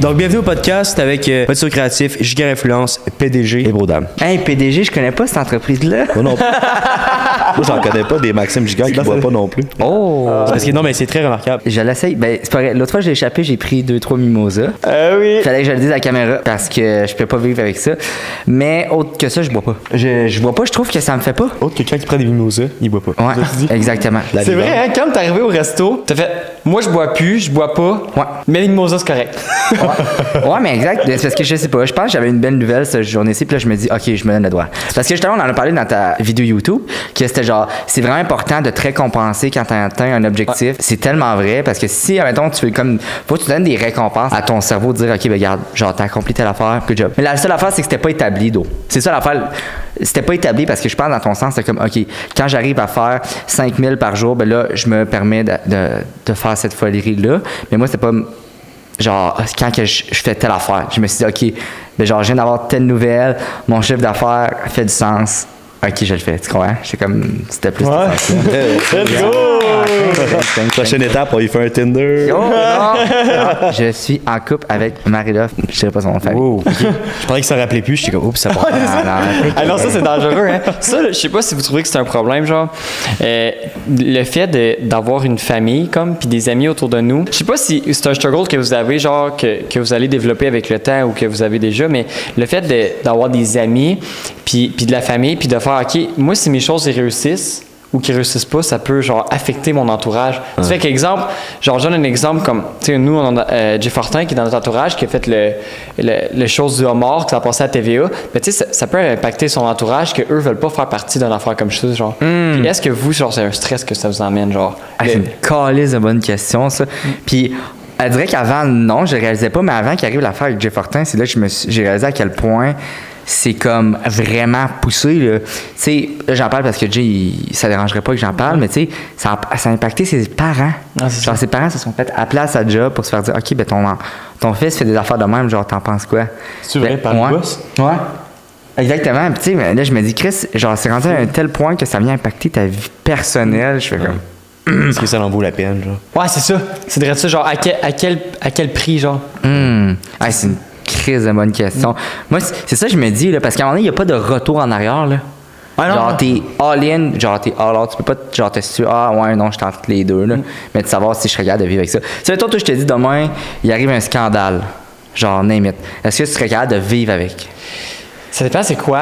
Donc, bienvenue au podcast avec Voiture Créatif, Giga Influence, PDG et Brodam. Hey, PDG, je connais pas cette entreprise-là. Moi non plus. Moi, j'en connais pas des Maxime Gigant qui ne boivent pas non plus. Oh! Parce que non, mais c'est très remarquable. Je l'essaye. Ben, c'est pas vrai. L'autre fois, j'ai échappé, j'ai pris 2-3 mimosas. Oui. Fallait que je le dise à la caméra parce que je peux pas vivre avec ça. Mais autre que ça, je bois pas. Je bois pas, je trouve que ça me fait pas. Autre que quelqu'un qui prend des mimosas, il boit pas. Ouais, exactement. C'est vrai, hein, quand t'es arrivé au resto, t'as fait moi je bois plus, je bois pas, Ouais. mais les mimosas c'est correct. Ouais, mais exact. C'est parce que je sais pas. Je pense que j'avais une belle nouvelle cette journée-ci, puis là, je me dis, OK, je me donne le droit. Parce que justement, on en a parlé dans ta vidéo YouTube, que c'était genre, c'est vraiment important de te récompenser quand tu atteins un objectif. Ouais. C'est tellement vrai, parce que si, admettons, tu veux comme, faut que tu donnes des récompenses à ton cerveau, de dire, OK, ben, regarde, genre, t'as accompli telle affaire, good job. Mais la seule affaire, c'est que c'était pas établi, d'eau. C'est ça l'affaire. C'était pas établi parce que je pense, dans ton sens, c'est comme, OK, quand j'arrive à faire 5000 par jour, ben là, je me permets de faire cette folie-là. Mais moi, c'était pas. Genre, quand que je fais telle affaire, je me suis dit, OK, ben genre, je viens d'avoir telle nouvelle, mon chiffre d'affaires fait du sens. OK, je le fais, tu crois? C'est comme, c'était plus. Ouais. Let's go! Prochaine étape, on y fait un Tinder. Oh, non. Je suis en couple avec Marie-Love, je dirais pas son nom de famille. Oh, OK. Je pensais que ça rappelait plus, j'étais comme, oups, ça part. Ah non, ça c'est dangereux, hein. Ça, là, je sais pas si vous trouvez que c'est un problème, genre, le fait d'avoir une famille, comme, puis des amis autour de nous. Je sais pas si c'est un struggle que vous avez, genre, que vous allez développer avec le temps ou que vous avez déjà, mais le fait d'avoir des amis, puis de la famille, puis de faire, OK, moi, si mes choses ils réussissent ou qu'ils réussissent pas, ça peut, genre, affecter mon entourage. Ça fait qu'exemple, genre, je donne un exemple comme, tu sais, nous, on a Jeff Fortin qui est dans notre entourage, qui a fait le chose du homard, que ça a passé à TVA. Mais tu sais, ça peut impacter son entourage, qu'eux veulent pas faire partie d'une affaire comme ça, genre. Puis est-ce que vous, genre, c'est un stress que ça vous emmène, genre? Ah, c'est une calisse de bonne question, ça. Puis, elle dirait qu'avant, non, je réalisais pas, mais avant qu'il arrive l'affaire avec Jeff Fortin, c'est là que j'ai réalisé à quel point c'est comme vraiment poussé. Tu sais, j'en parle parce que Jay, ça dérangerait pas que j'en parle, mais tu sais, ça a impacté ses parents. Ah, c'est genre, ça. ses parents se sont fait appeler à sa job pour se faire dire, OK, ben ton fils fait des affaires de même, genre, t'en penses quoi? C'est vrai, par le boss? Ouais. Exactement. Puis tu sais, là, je me dis, Chris, genre, c'est rendu à un tel point que ça vient impacter ta vie personnelle. Je fais comme. Est-ce que ça en vaut la peine, genre? Ouais, c'est ça. C'est de ça, genre, à quel prix, genre? Ah, c'est une crise de bonne question. Moi, c'est ça que je me dis, là, parce qu'à un moment donné, il n'y a pas de retour en arrière, là. Ah, non, genre, non. t'es all-in, genre, t'es all-out. Tu peux pas, genre, te situer, ah, ouais, non, je tente les deux, là. Mais de savoir si je serais capable de vivre avec ça. Tu sais, toi, je te dis, demain, il arrive un scandale. Genre, name it. Est-ce que tu serais capable de vivre avec? Ça dépend c'est quoi.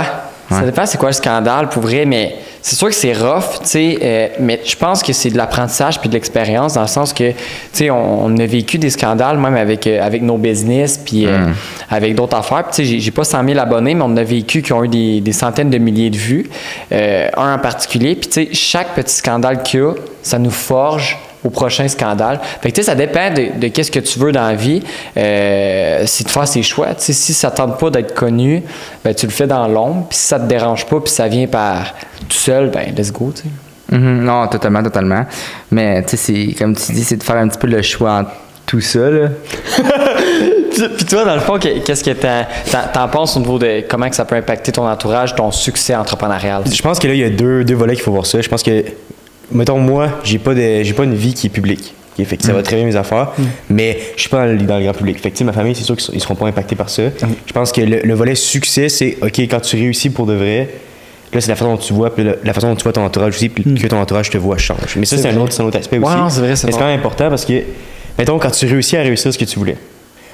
Ouais. Ça dépend c'est quoi le scandale, pour vrai, mais c'est sûr que c'est rough, tu sais, mais je pense que c'est de l'apprentissage puis de l'expérience, dans le sens que, tu sais, on a vécu des scandales, même avec nos business, puis avec d'autres affaires. Puis, tu sais, j'ai pas 100 000 abonnés, mais on a vécu qui ont eu des centaines de milliers de vues, un en particulier. Puis, tu sais, chaque petit scandale qu'il y a, ça nous forge au prochain scandale. Fait que, tu sais, ça dépend de qu'est-ce que tu veux dans la vie. C'est de faire ses choix. Tu sais, si ça ne tente pas d'être connu, ben, tu le fais dans l'ombre. Puis si ça te dérange pas, puis ça vient par tout seul, ben, let's go, tu sais. Non, totalement. Mais, tu sais, c'est, comme tu dis, c'est de faire un petit peu le choix entre tout ça, là. Puis toi, dans le fond, qu'est-ce que t'en penses au niveau de comment que ça peut impacter ton entourage, ton succès entrepreneurial? Je pense que là, il y a deux volets qu'il faut voir ça. Je pense que, mettons, moi, j'ai pas une vie qui est publique. Fait que ça va très bien mes affaires, mais je suis pas dans le grand public. Fait que, tu sais, ma famille, c'est sûr qu'ils seront pas impactés par ça. Je pense que le volet succès, c'est, OK, quand tu réussis pour de vrai, là, c'est la façon dont tu vois, puis la façon dont tu vois ton entourage aussi, puis que ton entourage te voit change. Mais ça, c'est un autre aspect aussi. Non, c'est vrai, c'est mais c'est quand même important parce que, mettons, quand tu réussis à réussir ce que tu voulais,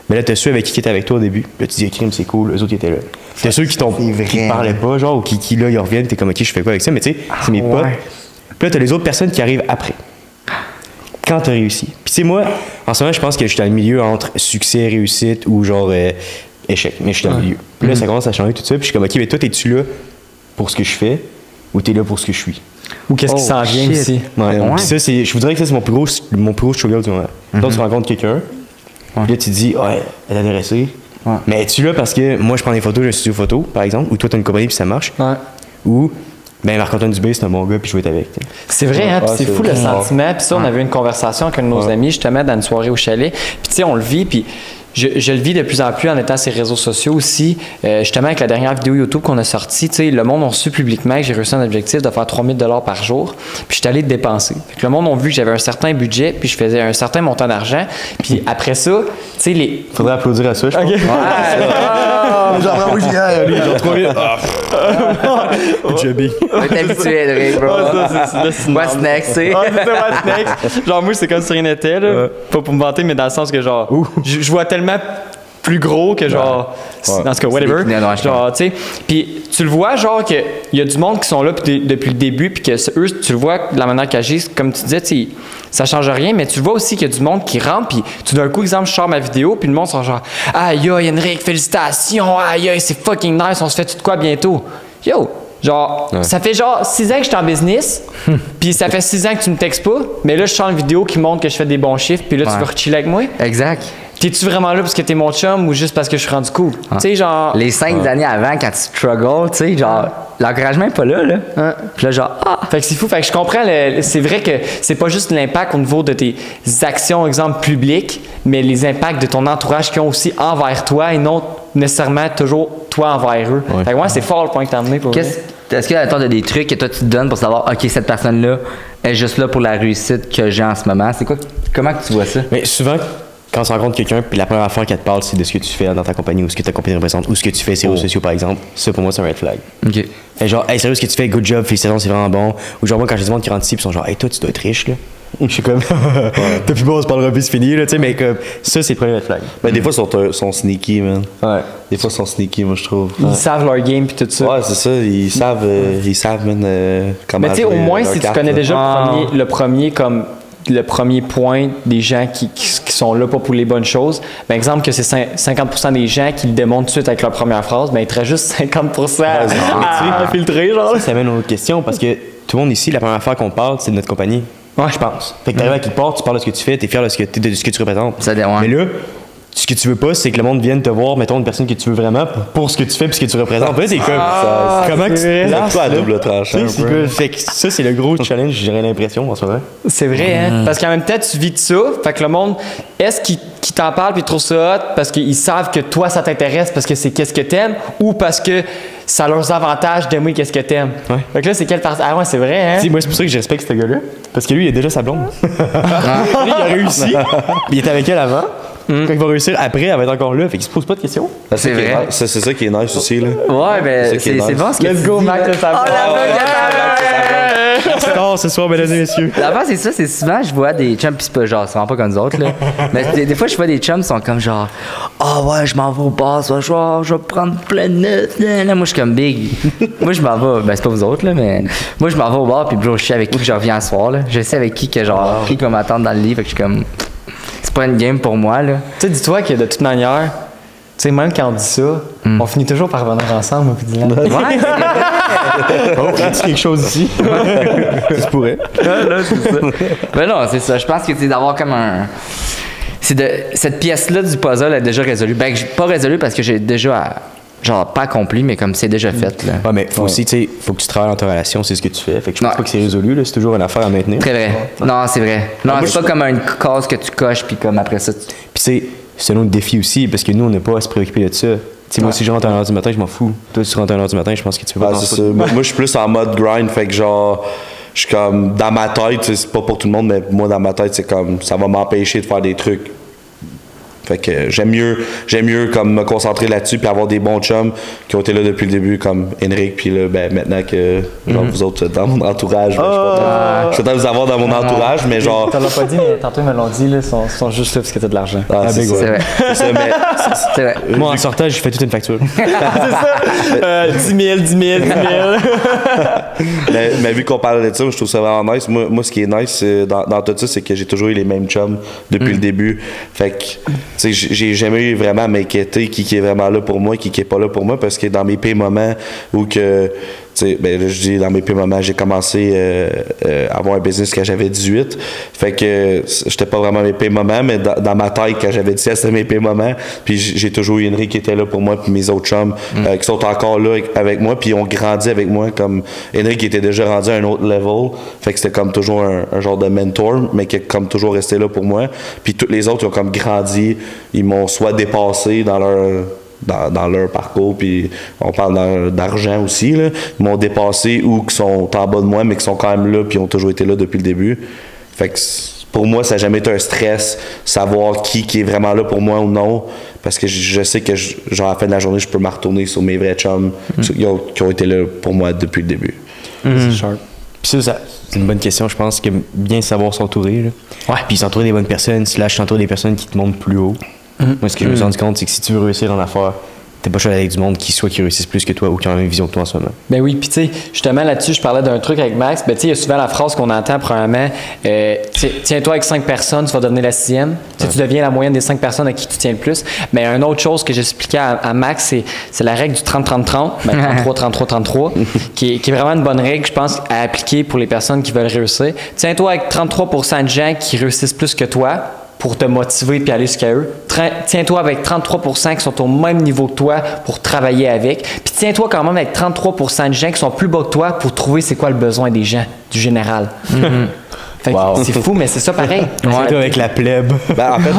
mais là, t'as ceux avec qui étaient avec toi au début. Là, tu dis, crime, c'est cool, eux autres, ils étaient là. T'as ceux qui te parlaient pas, genre, ou qui là, ils reviennent, t'es comme, OK, je fais quoi avec ça? Mais tu sais, c'est mes potes. Puis là, t'as les autres personnes qui arrivent après. Quand t'as réussi. Puis tu sais, moi, en ce moment, je pense que je suis dans le milieu entre succès, réussite ou genre échec. Mais je suis dans le milieu. Puis là, ça commence à changer tout ça. Puis je suis comme, OK, mais toi, t'es-tu là pour ce que je fais ou t'es là pour ce que je suis? Ou qu'est-ce qui s'en vient ici? Ouais. Puis ça, je vous dirais que ça, c'est mon plus gros struggle du moment. Donc, tu rencontres quelqu'un. Puis là, tu te dis, ouais, elle est intéressée. Mais es-tu là parce que moi, je prends des photos, j'ai un studio photo, par exemple, ou toi, t'as une compagnie puis ça marche. Ouais. Ou, ben, Marc-Antoine Dubé, c'est un bon gars, puis je vais être avec. T'sais. C'est vrai, hein? Puis c'est fou le sentiment. Puis ça, on avait eu une conversation avec un de nos amis, justement, dans une soirée au chalet. Puis tu sais, on le vit, puis je le vis de plus en plus en étant sur les réseaux sociaux aussi. Justement, avec la dernière vidéo YouTube qu'on a sortie, tu sais, le monde a su publiquement que j'ai réussi un objectif de faire 3 000 $ par jour. Puis je suis allé dépenser. Fait que le monde a vu que j'avais un certain budget, puis je faisais un certain montant d'argent. Puis après ça, tu sais, les. Faudrait applaudir à ça, je pense. Okay. Genre, oui, lui, genre 3 000. Jobby. T'es habitué, Drake, bro. What's next, tu sais? C'est what's next. Genre, moi, c'est comme si rien n'était, là. Pas pour me vanter, mais dans le sens que, genre, je vois tellement plus gros que genre dans ce cas whatever genre tu sais puis tu le vois genre que il y a du monde qui sont là depuis le début puis que eux tu le vois de la manière qu'ils agissent comme tu disais tu sais ça change rien mais tu vois aussi qu'il y a du monde qui rentre puis tout d'un coup exemple je sors ma vidéo puis le monde sont genre aïe aïe Henrik félicitations aïe aïe c'est fucking nice on se fait tout de quoi bientôt yo genre, ça fait genre 6 ans que je suis en business, puis ça fait 6 ans que tu me textes pas, mais là, je sors une vidéo qui montre que je fais des bons chiffres, puis là, tu veux chiller avec moi. Exact. T'es-tu vraiment là parce que t'es mon chum ou juste parce que je suis rendu cool? Tu sais, genre. Les 5 années avant, quand tu struggles, tu sais, genre, l'encouragement est pas là, là. Puis là, genre, Fait que c'est fou. Fait que je comprends, c'est vrai que c'est pas juste l'impact au niveau de tes actions, exemple, publiques, mais les impacts de ton entourage qui ont aussi envers toi et non nécessairement toujours toi envers eux. Fait que moi, c'est fort le point que t'as amené pour vrai. Est-ce qu'il y a t'as des trucs que toi tu te donnes pour savoir, OK, cette personne-là est juste là pour la réussite que j'ai en ce moment? C'est quoi? Comment que tu vois ça? Mais souvent, quand tu rencontres quelqu'un, puis la première affaire qu'elle te parle, c'est de ce que tu fais dans ta compagnie ou ce que ta compagnie représente ou ce que tu fais sur les réseaux sociaux, par exemple. Ça, pour moi, c'est un red flag. OK. Et genre, hey, sérieux, ce que tu fais, good job, félicitations, c'est vraiment bon. Ou genre, moi, quand j'ai des gens qui rentrent ici, ils sont genre, hey, toi, tu dois être riche, là. Je suis comme, t'as plus bon, on se parlera plus, c'est fini, là, tu sais, mais comme, ça, c'est le premier red flag. Ben, des fois, ils sont sneaky, man. Ouais. Des fois, ils sont sneaky, moi, je trouve. Ils savent leur game puis tout ça. Ouais, c'est ça. Ils savent, man, comment. Mais tu sais, au moins, si tu connais déjà le premier point des gens qui sont là pas pour les bonnes choses, ben exemple que c'est 50% des gens qui le démontrent tout de suite avec leur première phrase, ben il te reste juste 50% à filtrer, genre. Ça amène une autre question parce que tout le monde ici, la première fois qu'on parle, c'est de notre compagnie. Ouais, je pense. Fait que t'arrives à quelque part, tu parles de ce que tu fais, t'es fier de ce que tu représentes. Ça dérange. Mais là, ce que tu veux pas, c'est que le monde vienne te voir, mettons, une personne que tu veux vraiment pour ce que tu fais et ce que tu représentes. Après, c'est comme, comment tu te places, pas à là? double tranchant. Tu sais, c'est quoi? Fait que ça, c'est le gros challenge, j'aurais l'impression, en ce moment. C'est vrai, hein? Parce qu'en même temps, tu vis de ça. Fait que le monde, est-ce qu'ils t'en parlent puis ils trouvent ça hot parce qu'ils savent que toi, ça t'intéresse parce que c'est qu'est-ce que t'aimes ou parce que ça a leurs avantages d'aimer qu'est-ce que t'aimes? Ouais. Fait que là, c'est quelle partie? Ah ouais, c'est vrai, hein? Moi, c'est pour ça que je respecte ce gars-là. Parce que lui, il a déjà sa blonde. Lui, il a réussi. Il était avec elle avant. Quand il va réussir après, elle va être encore là. Fait qu'il se pose pas de questions. C'est vrai. C'est ça qui est nice aussi, là. Ouais, ben, c'est bon ce que Let's tu go, dis. Mac, Star ce soir, mesdames et messieurs. L'avant, c'est ça, c'est souvent, je vois des chums, pis c'est pas genre, c'est vraiment pas comme nous autres, là. Mais des fois, je vois des chums qui sont comme genre, ouais, je m'en vais au bar, ce soir, je vais prendre plein de notes. Là, moi, je suis comme big. Moi, je m'en vais, ben, c'est pas vous autres, là, mais moi, je m'en vais au bar, puis bro, je sais avec qui que je reviens ce soir, là. Je sais avec qui que genre, qui va m'attendre dans le lit, fait que je suis comme, c'est pas une game pour moi, là. Tu sais, dis-toi que de toute manière, tu sais, même quand on dit ça, on finit toujours par revenir ensemble, moi, puis Dylan. Ouais, Oh, il dit quelque chose ici. Ça se pourrait. là, c'est ça. Ben non, c'est ça. Je pense que c'est d'avoir comme un. Cette pièce-là du puzzle est déjà résolue. Ben, pas résolue parce que j'ai déjà. Genre, pas accompli, mais comme c'est déjà fait, là. Ouais, mais faut aussi, tu sais, faut que tu travailles dans ta relation, c'est ce que tu fais. Fait que je pense pas que c'est résolu, là. C'est toujours une affaire à maintenir. Très vrai. Non, c'est vrai. Non, c'est pas comme une case que tu coches, puis comme après ça. Puis c'est un autre défi aussi, parce que nous, on n'a pas à se préoccuper de ça. T'sais, moi, si je rentre à 1h du matin, je m'en fous. Toi, si tu rentres à 1h du matin, je pense que tu peux pas. C'est ça. Moi, je suis plus en mode grind, fait que genre, je suis comme, dans ma tête, c'est pas pour tout le monde, mais moi, dans ma tête, c'est comme, ça va m'empêcher de faire des trucs. Fait que j'aime mieux comme me concentrer là-dessus puis avoir des bons chums qui ont été là depuis le début comme Henrik puis là ben maintenant que genre vous autres êtes dans mon entourage, je suis content de vous avoir dans mon entourage mais genre T'en l'as pas dit mais tantôt ils me l'ont dit là, ils sont juste là parce que t'as de l'argent. C'est vrai. C'est ça, mais C'est vrai. Moi, en sortant, j'ai fait toute une facture. C'est ça. 10 000, 10 000, 10 000. mais vu qu'on parle de ça, je trouve ça vraiment nice. Moi ce qui est nice dans tout ça, c'est que j'ai toujours eu les mêmes chums depuis le début. Fait que tu sais, j'ai jamais eu vraiment à m'inquiéter qui est vraiment là pour moi, qui est pas là pour moi, parce que dans mes pires moments où que, tu sais, ben, là, je dis dans mes pires moments, j'ai commencé à avoir un business quand j'avais 18. Fait que j'étais pas vraiment mes pires moments, mais dans ma tête, quand j'avais 17, c'était mes pires moments. Puis j'ai toujours eu Henry qui était là pour moi, puis mes autres chums qui sont encore là avec moi, puis ils ont grandi avec moi. Comme Henry qui était déjà rendu à un autre level. Fait que c'était comme toujours un genre de mentor, mais qui est comme toujours resté là pour moi. Puis tous les autres, ils ont comme grandi. Ils m'ont soit dépassé dans leur parcours, puis on parle d'argent aussi, là. Ils m'ont dépassé ou qui sont en bas de moi, mais qui sont quand même là, puis ont toujours été là depuis le début. Fait que pour moi, ça n'a jamais été un stress, savoir qui est vraiment là pour moi ou non, parce que je sais que, genre, à la fin de la journée, je peux me retourner sur mes vrais chums qui ont été là pour moi depuis le début. C'est sharp. Puis ça, c'est une bonne question. Je pense que bien savoir s'entourer. Là. Ouais. Puis s'entourer des bonnes personnes, s'entourer des personnes qui te montent plus haut. Moi, ce que je me suis rendu compte, c'est que si tu veux réussir dans l'affaire, t'es pas choisi avec du monde qui réussissent plus que toi ou qui ont la même vision que toi en ce moment. Ben oui, puis tu sais, justement là-dessus, je parlais d'un truc avec Max. Ben tu sais, il y a souvent la phrase qu'on entend premièrement, tiens-toi avec 5 personnes, tu vas devenir la 6e. Tu deviens la moyenne des 5 personnes à qui tu tiens le plus. Mais une autre chose que j'expliquais à Max, c'est la règle du 30-30-30, ben 33-33-33, qui est vraiment une bonne règle, je pense, à appliquer pour les personnes qui veulent réussir. Tiens-toi avec 33% de gens qui réussissent plus que toi, pour te motiver et aller jusqu'à eux. Tiens-toi avec 33% qui sont au même niveau que toi pour travailler avec. Puis tiens-toi quand même avec 33% de gens qui sont plus bas que toi pour trouver c'est quoi le besoin des gens, du général. Fait que c'est fou, mais c'est ça pareil. Tiens-toi avec la plèbe. Ben, en fait,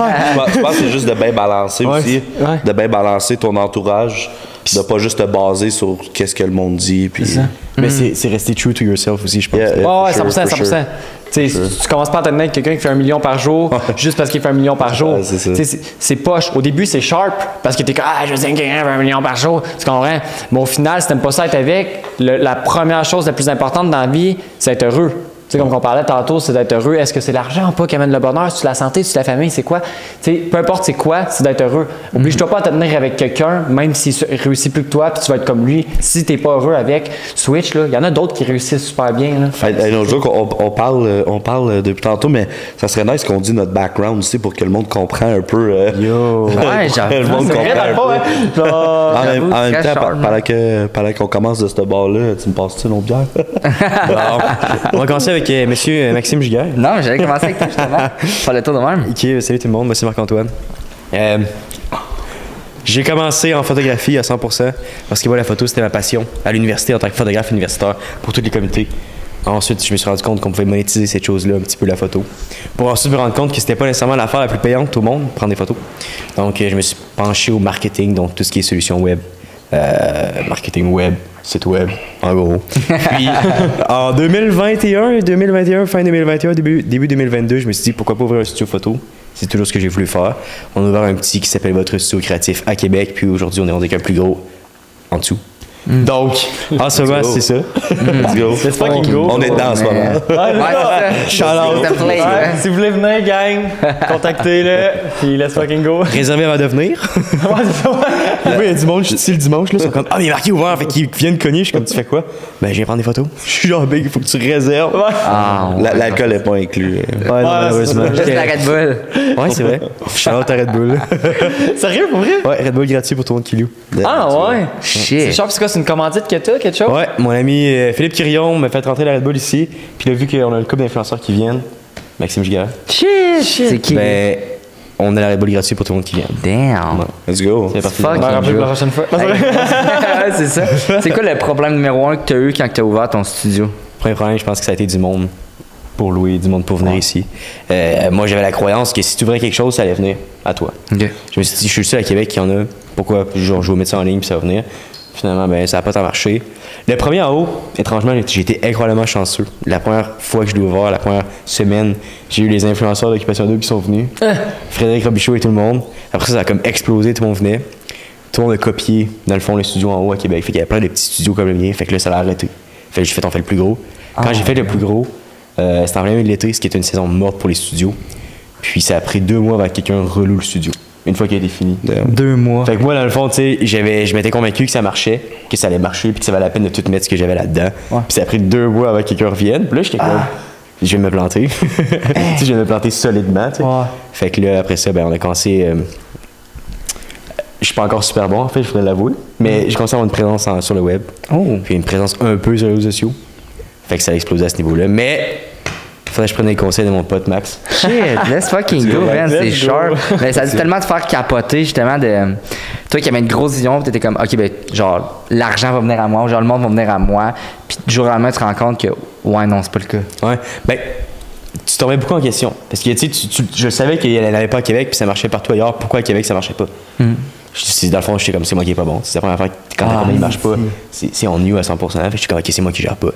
je pense que c'est juste de bien balancer aussi. Ouais. De bien balancer ton entourage. De pas juste te baser sur qu'est-ce que le monde dit. Puis... Mais c'est rester true to yourself aussi, je pense. Yeah, Ouais, for 100%. sure. Tu commences pas à te tenir avec quelqu'un qui fait 1 million par jour juste parce qu'il fait 1 million par jour. Ouais, c'est ça. C'est poche. Au début, c'est sharp parce que t'es comme je sais que quelqu'un fait 1 million par jour. Tu comprends? Mais au final, si t'aimes pas ça être avec, la première chose la plus importante dans la vie, c'est être heureux. Tu sais, comme on parlait tantôt, c'est d'être heureux. Est-ce que c'est l'argent ou pas qui amène le bonheur? C'est la santé, c'est la famille, c'est quoi? Tu sais, peu importe c'est quoi, c'est d'être heureux. Oblige-toi pas à te tenir avec quelqu'un, même s'il réussit plus que toi, puis tu vas être comme lui. Si t'es pas heureux avec, switch, là. Il y en a d'autres qui réussissent super bien, là. Un autre jour, on parle depuis tantôt, mais ça serait nice qu'on dise notre background aussi pour que le monde comprenne un peu. Yo! Ouais, genre, le monde C'est vrai, comprend dans un le peu. fond, hein? En même très temps, sharp, pendant qu'on commence de ce bar-là, tu me passes-tu une autre bière? On va commencer avec monsieur Maxime Giguère. Non, j'allais commencer avec toi, justement. Faire le tour de même. Ok, salut tout le monde, moi c'est Marc-Antoine. J'ai commencé en photographie à 100% parce que moi la photo c'était ma passion à l'université en tant que photographe universitaire pour tous les comités. Ensuite, je me suis rendu compte qu'on pouvait monétiser cette chose-là, un petit peu la photo. Pour ensuite me rendre compte que c'était pas nécessairement l'affaire la plus payante au monde, prendre des photos. Donc je me suis penché au marketing, donc tout ce qui est solutions web. Marketing web, site web, en gros. Puis en 2021, fin 2021, début 2022, je me suis dit pourquoi pas ouvrir un studio photo. C'est toujours ce que j'ai voulu faire. On a ouvert un petit qui s'appelle Votre Studio Créatif à Québec, puis aujourd'hui on est rendu avec un plus gros en dessous. Donc, en ce moment, c'est ça. Let's go. Let's fucking go. On est dedans en ce moment. Ouais, c'est ça. Shout-out. C'est play, Ouais, hein. si vous voulez venir, gang, contactez-le, puis let's fucking go. Réservé avant de venir. Ouais, c'est ça. Oui, il y a du monde, je suis le dimanche, là, ils sont comme mais il est marqué ouvert, fait qu'ils viennent cogner. Je suis comme, tu fais quoi? Ben, je viens prendre des photos. Je suis genre, il faut que tu réserves. Ah, ouais. L'alcool n'est pas inclus. Ouais, non, malheureusement. Juste la Red Bull. Ouais, c'est vrai. Shout-out à Red Bull. Sérieux, pour vrai? Ouais, Red Bull gratuit pour tout le monde qui loue. Ah ouais. C'est Shit. sharp, c'est quoi? C'est une commandite que t'as, quelque chose? Ouais, mon ami Philippe Quirion m'a fait rentrer la Red Bull ici. Puis là, vu qu'on a le couple d'influenceurs qui viennent, Maxime Giguère, Shit. C'est qui? ben, on a la Red Bull gratuit pour tout le monde qui vient. Damn. Let's go. C'est parti. Fuck. On va rappeler pour la prochaine fois. Ouais, c'est ça. C'est quoi le problème numéro 1 que tu as eu quand tu as ouvert ton studio? Premier problème, je pense que ça a été du monde pour louer, du monde pour venir ici. Moi, j'avais la croyance que si tu ouvrais quelque chose, ça allait venir à toi. Ok. Je me suis dit, je suis le seul à Québec qui en a. Pourquoi? Genre, je vais mettre ça en ligne puis ça va venir. Finalement, ben, ça n'a pas tant marché. Le premier en haut, étrangement, j'ai été incroyablement chanceux. La première fois que je l'ai ouvert, la première semaine, j'ai eu les influenceurs d'Occupation Double qui sont venus. Frédéric Robichaud et tout le monde. Après ça a comme explosé, tout le monde venait. Tout le monde a copié, dans le fond, le studio en haut à Québec. Fait qu'il y avait plein de petits studios comme le mien. Fait que là, ça l'a arrêté. Fait que j'ai fait, on fait le plus gros. Quand j'ai fait le plus gros, c'était en plein milieu de l'été, ce qui était une saison morte pour les studios. Puis ça a pris 2 mois avant que quelqu'un reloue le studio. Une fois qu'il a été fini. 2 mois. Fait que moi, dans le fond, tu sais, je m'étais convaincu que ça marchait, que ça allait marcher, puis que ça valait la peine de tout mettre ce que j'avais là-dedans. Puis ça a pris 2 mois avant que quelqu'un revienne. Puis là, j'étais comme, je vais me planter. Tu sais, je vais me planter solidement, tu sais. Fait que là, après ça, ben, on a commencé je suis pas encore super bon, en fait, je voudrais l'avouer. Mais j'ai commencé à avoir une présence sur le web. Puis une présence un peu sur les réseaux sociaux. Fait que ça a explosé à ce niveau-là. Mais faudrait que je prenne les conseils de mon pote Max. Shit, let's fucking go, man, c'est sharp. Mais ça a dû tellement te faire capoter, justement, de. Toi qui avais une grosse vision, t'étais comme, ok, ben, genre, l'argent va venir à moi, ou genre, le monde va venir à moi. Puis du jour au lendemain, tu te rends compte que, ouais, non, c'est pas le cas. Ouais. Ben, tu te remets beaucoup en question. Parce que, tu sais, je savais qu'elle n'allait pas à Québec, puis ça marchait partout ailleurs. Pourquoi à Québec, ça marchait pas? Dans le fond, j'étais comme, c'est moi qui est pas bon. C'est la première fois que quand la compagnie marche pas, c'est on you à 100%. Fait que je suis comme, ok, c'est moi qui gère pas.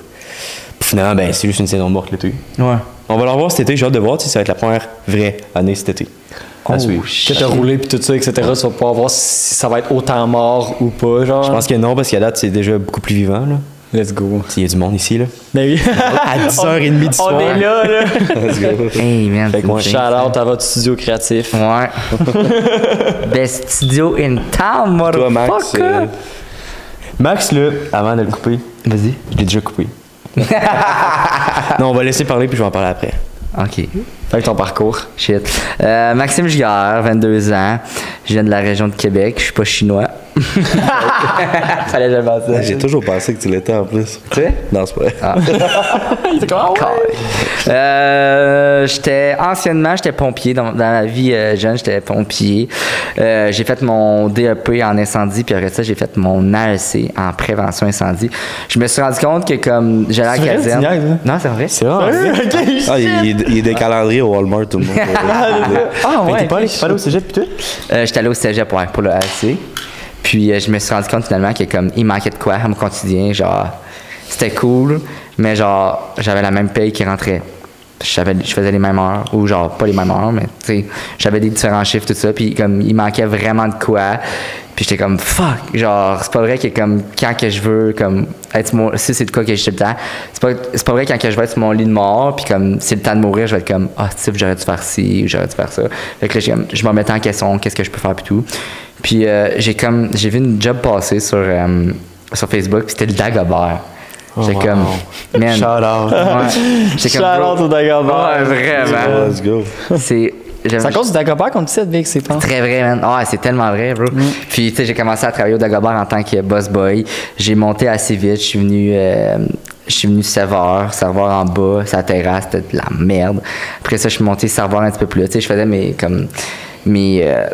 Puis finalement, ben, c'est juste une saison morte l'été. Ouais. On va le revoir cet été, j'ai hâte de voir, tu sais, ça va être la première vraie année cet été. Que t'as roulé puis tout ça, etc. Tu vas pouvoir voir si ça va être autant mort ou pas, genre. Je pense que non, parce qu'à date, c'est déjà beaucoup plus vivant, là. Let's go. Il y a du monde ici, là. Ben oui. À 10h30 du soir. On est là, là. Let's go. Hey, man. Fait que moi, Shout out à votre studio créatif. Ouais. Best studio in town, Toi, Max, motherfucker. Max, là, avant de le couper, Vas-y. je l'ai déjà coupé. Non, on va laisser parler, puis je vais en parler après. OK. Fait que ton parcours. Shit. Maxime Giguère, 22 ans. Je viens de la région de Québec. Je suis pas chinois. Fallait jamais dire ça. J'ai toujours pensé que tu l'étais en plus. Tu sais? Non, c'est pas vrai. C'est comment? Anciennement, j'étais pompier. Dans ma vie jeune, j'étais pompier. J'ai fait mon DEP en incendie, puis après ça, j'ai fait mon AEC en prévention incendie. Je me suis rendu compte que comme j'allais à la caserne. Non, c'est vrai? C'est vrai. Ah, il est des calendriers au Walmart, tout le monde. Ah ouais. T'es pas allé au cégep, puis tout? J'étais allé au cégep pour le AEC. Puis je me suis rendu compte finalement que comme il manquait de quoi à mon quotidien, genre c'était cool, mais genre j'avais la même paye qui rentrait. Je faisais les mêmes heures, ou genre pas les mêmes heures, mais tu sais, j'avais des différents chiffres, tout ça, puis comme il manquait vraiment de quoi. Puis j'étais comme fuck, genre c'est pas vrai que comme quand que je veux comme être si c'est de quoi que j'ai le temps, c'est pas vrai quand que je vais être sur mon lit de mort, puis comme c'est le temps de mourir, je vais être comme ah j'aurais dû faire ci ou j'aurais dû faire ça. Fait que là, je me mettais en question, qu'est-ce que je peux faire puis tout. Puis j'ai vu une job passer sur Facebook, puis c'était le Dagobert. J'étais comme man. Shout out. Ouais. J'étais comme Shout out au Dagobert. Ouais, vraiment. Let's go. C'est C'est à cause du Dagobert qu'on dit avec ses parents. très vrai, man. Ah, c'est tellement vrai, bro. Puis, tu sais, j'ai commencé à travailler au Dagobert en tant que boss boy. J'ai monté assez vite. Je suis venu serveur en bas, sa terrasse, c'était de la merde. Après ça, je suis monté serveur un petit peu plus là. Tu sais, je faisais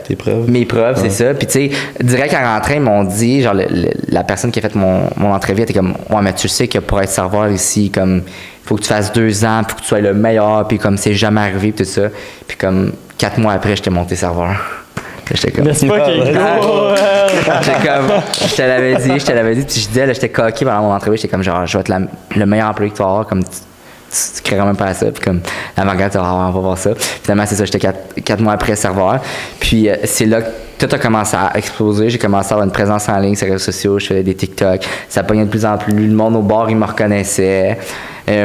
Tes preuves. mes preuves, c'est ça. Puis, tu sais, direct en rentrant, ils m'ont dit, genre, la personne qui a fait mon entrevue était comme, ouais, mais tu sais que pour être serveur ici, comme, faut que tu fasses 2 ans, puis que tu sois le meilleur, puis comme, c'est jamais arrivé, puis tout ça. Puis, comme, 4 mois après, j'étais monté serveur. J'étais comme. N'est-ce pas qu'il est gros? J'étais comme. Je te l'avais dit, puis je disais, là, j'étais coquille pendant mon entrevue, j'étais comme, genre, je vais être le meilleur employé que tu vas avoir, comme, tu crieras même pas à ça. Puis comme, la margarine, on va voir ça. Finalement, c'est ça, j'étais 4 mois après serveur. Puis c'est là que tout a commencé à exploser. J'ai commencé à avoir une présence en ligne sur les réseaux sociaux. Je faisais des TikTok. Ça pognait de plus en plus. Le monde au bar, il me reconnaissait. Fait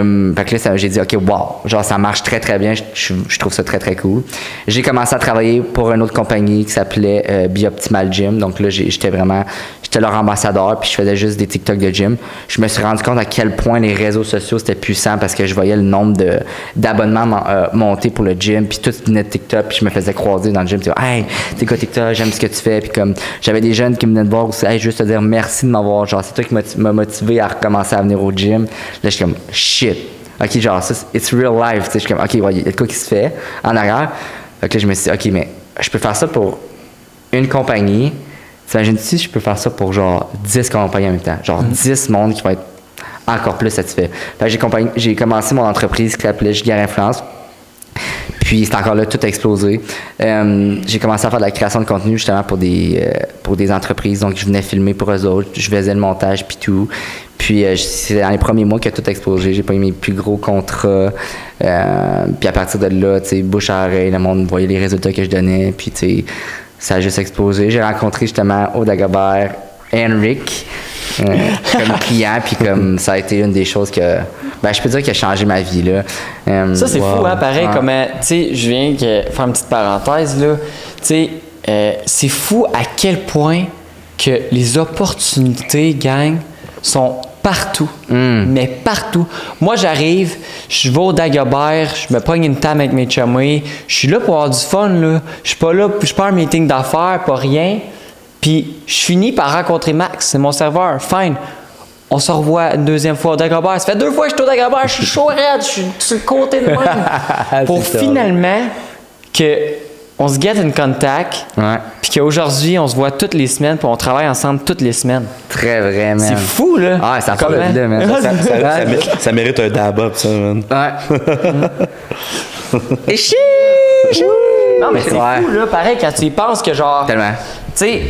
que là, j'ai dit, OK, wow, genre, ça marche très, très bien. Je trouve ça très, très cool. J'ai commencé à travailler pour une autre compagnie qui s'appelait Bioptimal Gym. Donc là, j'étais leur ambassadeur, puis je faisais juste des TikTok de gym. Je me suis rendu compte à quel point les réseaux sociaux, c'était puissant parce que je voyais le nombre d'abonnements monter pour le gym, puis tout venait de TikTok, puis je me faisais croiser dans le gym. Hey, c'est quoi TikTok? J'aime ce que tu fais. Puis comme, j'avais des jeunes qui me venaient de voir aussi, hey, juste te dire merci de m'avoir. Genre, c'est toi qui m'a motivé à recommencer à venir au gym. Là, je suis comme, shit. OK, genre, ça, it's real life. Je suis comme, OK, il y a de quoi qui se fait en arrière. Fait que là, je me suis dit, OK, mais je peux faire ça pour une compagnie. T'imagines si je peux faire ça pour genre 10 compagnies en même temps? Genre 10 mondes qui vont être encore plus satisfaits. Fait que j'ai commencé mon entreprise qui s'appelait Giguère Influence. Puis c'est encore là, tout a explosé. J'ai commencé à faire de la création de contenu justement pour des entreprises. Donc je venais filmer pour eux autres, je faisais le montage puis tout. Puis c'est dans les premiers mois que tout a explosé. J'ai pas eu mes plus gros contrats. Puis à partir de là, tu sais, bouche à oreille, le monde voyait les résultats que je donnais. Puis tu sais, ça a juste explosé. J'ai rencontré justement au Dagobert Henrik comme client, puis comme ça a été une des choses que, ben, je peux dire qui a changé ma vie, là. Ça, c'est fou, hein, pareil, comment, tu sais, je viens de faire une petite parenthèse, là. Tu sais, c'est fou à quel point que les opportunités, gang, sont partout, mais partout. Moi, j'arrive, je vais au Dagobert, je me pogne une table avec mes chummies, je suis là pour avoir du fun, là. Je suis pas là, je suis pas un meeting d'affaires, pas rien. Puis je finis par rencontrer Max, c'est mon serveur. Fine. On se revoit une deuxième fois au Dagobert. Ça fait 2 fois que je suis au Dagobert, je suis chaud raide, je suis sur le côté de même. Pour finalement que on se get in contact, puis qu'aujourd'hui, on se voit toutes les semaines, puis on travaille ensemble toutes les semaines. Très vrai, man. C'est fou, là. Ah, ça fait là, man. Ça mérite un dab-up, ça, man. Et chiche! Non, mais c'est fou, là, pareil, quand tu y penses que genre... Tellement. Tu sais,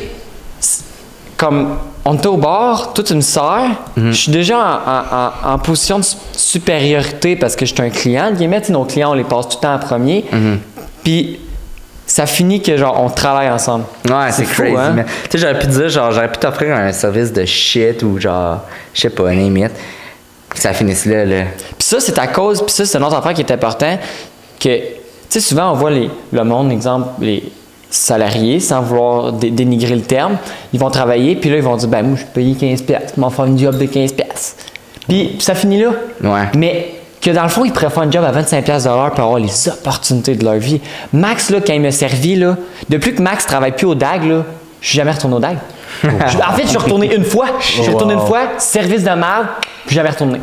comme on était au bar, toi tu me sers, je suis déjà en position de supériorité parce que je suis un client. Nos clients, on les passe tout le temps en premier. Puis ça finit que genre on travaille ensemble. Ouais, c'est crazy. Hein? Tu sais, j'aurais pu te dire, genre, j'aurais pu t'offrir un service de shit ou genre, je sais pas, name it. Puis ça finisse là. Puis ça, c'est à cause, puis ça, c'est une autre affaire qui est important, que, tu sais, souvent on voit le monde, exemple, les salariés, sans vouloir dénigrer le terme, ils vont travailler, puis là, ils vont dire, ben moi, je suis payé $15, je m'en faire une job de $15. Puis ça finit là. Ouais. Mais que dans le fond, ils pourraient faire une job à 25$ pour avoir les opportunités de leur vie. Max, là, quand il m'a servi, là, depuis que Max travaille plus au DAG, là, je suis jamais retourné au DAG. En fait, je suis retourné une fois. Je suis retourné une fois, service de merde, puis jamais retourné.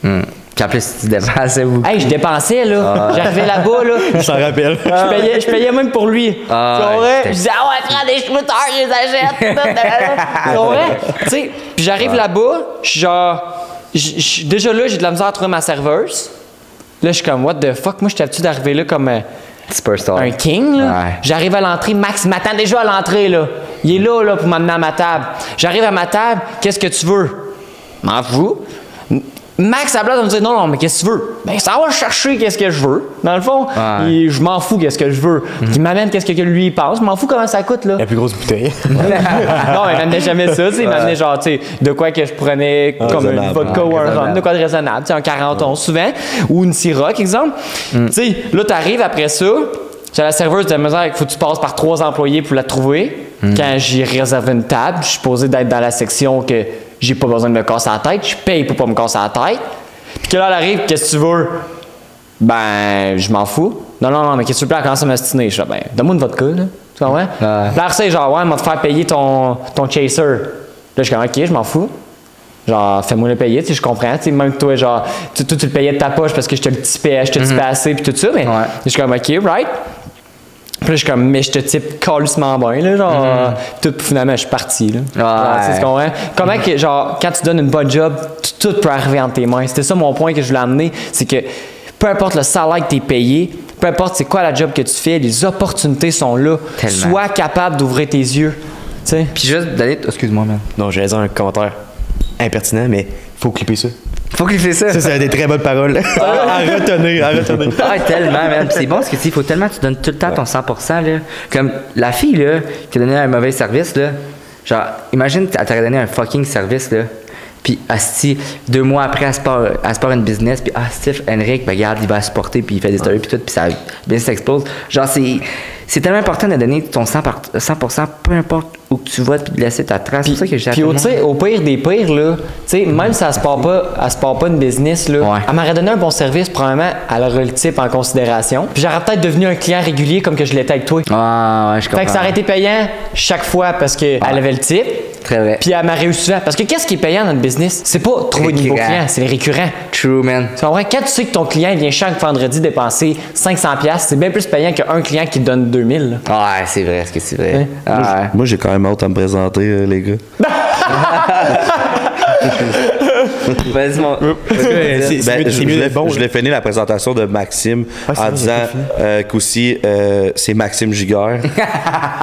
Puis en plus, tu dépensais beaucoup. Hey, je dépensais, là. J'arrivais là-bas, là. Je s'en rappelle. Je payais même pour lui. C'est vrai? Je disais, ah ouais, prends des shooters, je les achète. C'est vrai? Tu sais, puis j'arrive là-bas, je suis genre. Déjà là, j'ai de la misère à trouver ma serveuse. Là, je suis comme, what the fuck? Moi, j'étais habitué d'arriver là comme Superstar. un king. Là. Ouais. J'arrive à l'entrée, Max m'attend déjà à l'entrée. Là. Il est là pour m'amener à ma table. J'arrive à ma table, qu'est-ce que tu veux? M'en fous. Max, à la place, va me dire non, mais qu'est-ce que tu veux? Ben, ça va chercher qu'est-ce que je veux. Dans le fond, je m'en fous qu'est-ce que je veux. Il m'amène qu'est-ce que lui il pense. Je m'en fous comment ça coûte, là. La plus grosse bouteille. Non, il m'amenait jamais ça, tu sais. Il m'amenait genre, tu sais, de quoi que je prenais comme une vodka ou un rhum, de quoi de raisonnable, tu sais, un 41 souvent, ou une Ciroc, exemple. Tu sais, là, t'arrives après ça, j'ai la serveuse de la maison, il faut que tu passes par 3 employés pour la trouver. Quand j'ai réservé une table, je suis supposé d'être dans la section que j'ai pas besoin de me casser la tête, je paye pour pas me casser la tête. Puis que là, elle arrive, qu'est-ce que tu veux? Ben, je m'en fous. Non, mais qu'est-ce que tu veux? Elle commence à m'ostiner. Je dis, ben, donne-moi une vodka, là. Tu comprends? Là, c'est genre, ouais, elle m'a te faire payer ton chaser. Là, je suis comme, ok, je m'en fous. Genre, fais-moi le payer, tu sais, je comprends. Tu sais, même toi, genre, tu le payais de ta poche parce que je te le tipais assez, puis tout ça. Mais je suis comme, ok, right. Puis là, je suis comme, mais je te type calissement bien, là, genre, tout, finalement, je suis parti, là. Genre, tu sais, comment que, genre, quand tu donnes une bonne job, tout peut arriver entre tes mains. C'était ça mon point que je voulais amener, c'est que peu importe le salaire que tu es payé, peu importe c'est quoi la job que tu fais, les opportunités sont là. Tellement. Sois capable d'ouvrir tes yeux, tu sais. Puis juste d'aller, excuse-moi, man. Non, j'allais dire un commentaire impertinent, mais faut clipper ça. Faut qu'il fasse ça. Ça, c'est des très bonnes paroles. À retenir. Ah, tellement, man. Puis c'est bon parce que tu sais, il faut tellement que tu donnes tout le temps ton 100%, là. Comme la fille, là, qui a donné un mauvais service, là. Genre, imagine, elle t'aurait donné un fucking service, là. Puis, asti, 2 mois après, elle se part une business. Puis, Steve, Henrik, ben, regarde, il va supporter. Puis, il fait des stories, puis tout. Puis, ça business explose. Genre, c'est tellement important de donner ton 100%, peu importe où tu vas, puis de laisser ta trace. C'est pour ça que j'ai Puis, tu sais, au pire des pires, là, tu sais, même si elle se part pas une business, là, elle m'aurait donné un bon service, probablement, elle aurait le type en considération. Puis, j'aurais peut-être devenu un client régulier comme que je l'étais avec toi. Ah, ouais, je comprends. Fait que ça aurait été payant chaque fois parce qu'elle avait le type. Très vrai. Puis, elle m'a réussi souvent. Parce que qu'est-ce qui est payant dans le business? C'est pas trouver de nouveaux clients, c'est les récurrents. True, man. Tu comprends? Quand tu sais que ton client vient chaque vendredi dépenser 500$, c'est bien plus payant qu'un client qui te donne 2000$. Là. Ouais, c'est vrai, ce que c'est vrai. Moi, j'ai quand même hâte à me présenter, les gars. Vas-y, mon. Je l'ai fini la présentation de Maxime en disant qu'aussi, c'est Maxime Giguère.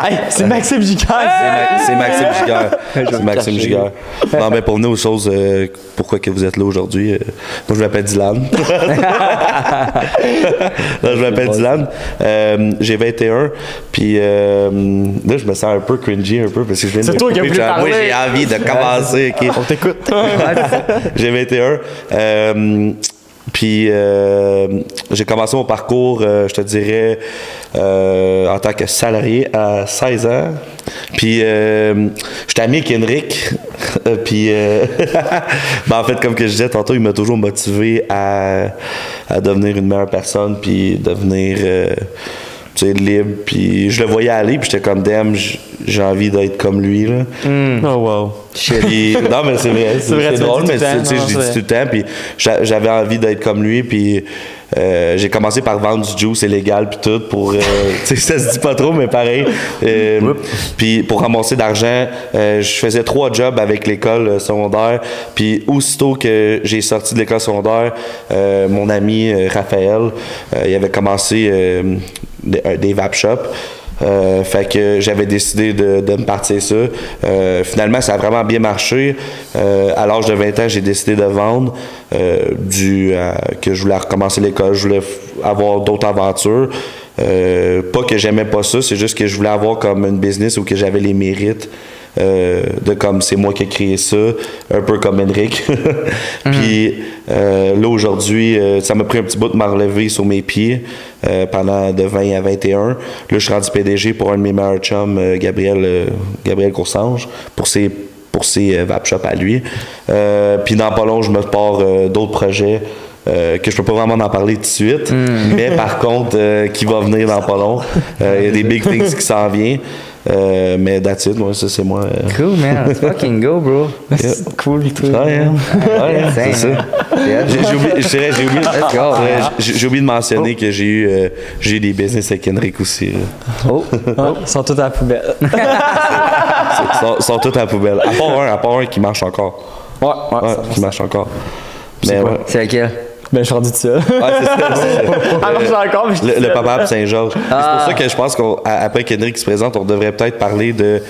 Hey, c'est Maxime Giguère! C'est Maxime Giguère. C'est Maxime Giguère. Non, mais pour venir aux choses, pourquoi que vous êtes là aujourd'hui, moi, je m'appelle Dylan. Non, je m'appelle Dylan. J'ai 21. Puis là, je me sens un peu cringy, parce que je viens de. C'est toi qui as voulu parler. Moi, j'ai envie de commencer. Okay. On t'écoute. J'ai 21. Puis j'ai commencé mon parcours, je te dirais, en tant que salarié à 16 ans. Puis j'étais ami avec Henrik. Puis ben, en fait, comme que je disais tantôt, il m'a toujours motivé à devenir une meilleure personne, puis devenir tu sais, libre. Puis je le voyais aller, puis j'étais comme, damn, j'ai envie d'être comme lui, là. Oh, wow. Puis, non, mais c'est vrai. C'est drôle, mais tu sais, je dis tout le temps. Puis j'avais envie d'être comme lui. Puis j'ai commencé par vendre du juice illégal puis tout pour... tu sais, ça se dit pas trop, mais pareil. Puis pour ramasser d'argent, je faisais 3 jobs avec l'école secondaire. Puis aussitôt que j'ai sorti de l'école secondaire, mon ami Raphaël, il avait commencé des vape shops. Fait que j'avais décidé de me partir ça. Finalement, ça a vraiment bien marché. À l'âge de 20 ans, j'ai décidé de vendre que je voulais recommencer l'école, je voulais avoir d'autres aventures. Pas que j'aimais pas ça, c'est juste que je voulais avoir comme une business où que j'avais les mérites. De comme c'est moi qui ai créé ça, un peu comme Henrik. Puis là aujourd'hui, ça m'a pris un petit bout de me relever sur mes pieds pendant de 20 à 21. Là, je suis rendu PDG pour un de mes meilleurs chums, Gabriel Coursange, pour ses vape shops à lui. Puis dans pas long, je me pars d'autres projets. Que je peux pas vraiment en parler tout de suite, mais par contre, qui va venir dans pas long. Il y a des big things qui s'en viennent. Mais that's it, moi, ça c'est moi. Cool, man. Let's fucking go, bro. C'est cool, tout. Ouais, c'est ça. J'ai oublié de mentionner que j'ai eu des business avec Henrik aussi. Ils sont tous à la poubelle. Ils sont tous à la poubelle. À part un qui marche encore. Ouais, qui marche encore. Mais ouais. C'est lequel? Ben, je suis rendu de ça. Ouais, c'est ça. Encore, le papa de Saint-Georges. C'est pour ça que je pense qu'après qu'Henrik se présente, on devrait peut-être parler de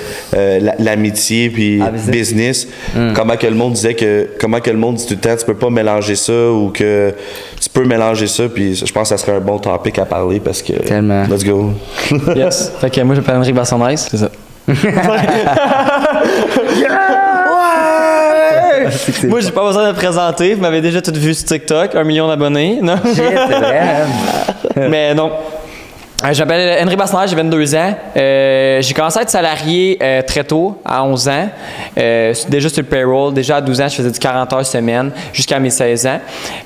l'amitié puis business. Comment que le monde disait comment que le monde dit tout le temps, tu peux pas mélanger ça ou que tu peux mélanger ça. Puis je pense que ça serait un bon topic à parler parce que. Tellement. Let's go. Yes. Fait que moi, je m'appelle Henrik Bassonès. C'est ça. Moi, j'ai pas besoin de me présenter. Vous m'avez déjà tout vu sur TikTok. 1 million d'abonnés. Non? C'est vrai. Mais non. Je m'appelle Henrik Bassonès, j'ai 22 ans. J'ai commencé à être salarié très tôt, à 11 ans. Déjà sur le payroll. Déjà à 12 ans, je faisais du 40 heures semaine jusqu'à mes 16 ans.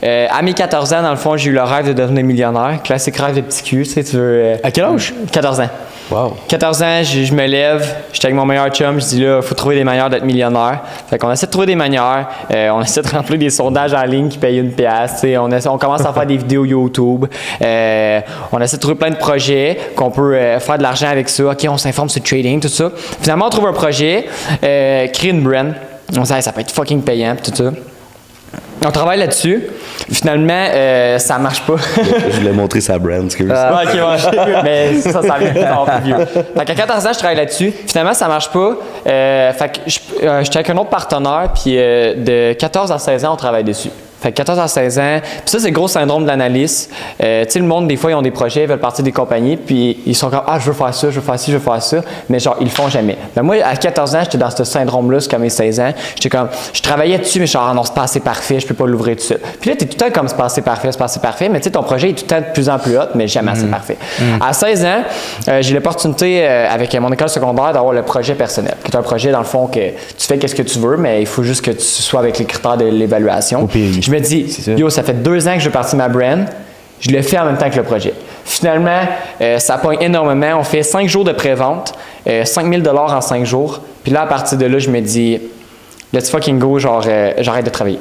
À mes 14 ans, dans le fond, j'ai eu le rêve de devenir millionnaire. Classique rêve de petit cul, tu sais, tu veux... À quel âge? 14 ans. Wow. 14 ans, je me lève, j'étais avec mon meilleur chum, je dis là, il faut trouver des manières d'être millionnaire. Fait qu'on essaie de trouver des manières, on essaie de remplir des sondages en ligne qui payent 1 pièce, on commence à faire des vidéos YouTube, on essaie de trouver plein de projets qu'on peut faire de l'argent avec ça. OK, on s'informe sur le trading, tout ça. Finalement, on trouve un projet, créer une brand. On se dit, ça peut être fucking payant, tout ça. On travaille là-dessus. Finalement, ça marche pas. Je voulais montrer sa brand. OK, ouais. Mais ça vient plus vieux. Fait qu'à 14 ans, je travaille là-dessus. Finalement, ça marche pas. Fait que j'étais avec un autre partenaire, puis de 14 à 16 ans, on travaille dessus. Fait que 14 à 16 ans. Puis ça, c'est le gros syndrome de l'analyste. Tu sais, le monde, des fois, ils ont des projets, ils veulent partir des compagnies, puis ils sont comme, ah, je veux faire ça, je veux faire ci, je veux faire ça. Mais genre, ils le font jamais. Ben moi, à 14 ans, j'étais dans ce syndrome-là jusqu'à mes 16 ans. J'étais comme, je travaillais dessus, mais genre, ah non, c'est pas assez parfait, je peux pas l'ouvrir tout seul. Puis là, t'es tout le temps comme, c'est pas assez parfait. Mais tu sais, ton projet est tout le temps de plus en plus hot, mais jamais assez parfait. À 16 ans, j'ai l'opportunité, avec mon école secondaire, d'avoir le projet personnel, qui est un projet, dans le fond, que tu fais qu'est-ce que tu veux, mais il faut juste que tu sois avec les critères de l'évaluation. Je me dis, yo, ça fait 2 ans que je veux partir ma brand. Je le fais en même temps que le projet. Finalement, ça pogne énormément. On fait 5 jours de pré-vente, 5 000 $ en 5 jours. Puis là, à partir de là, je me dis, let's fucking go, genre, j'arrête de travailler.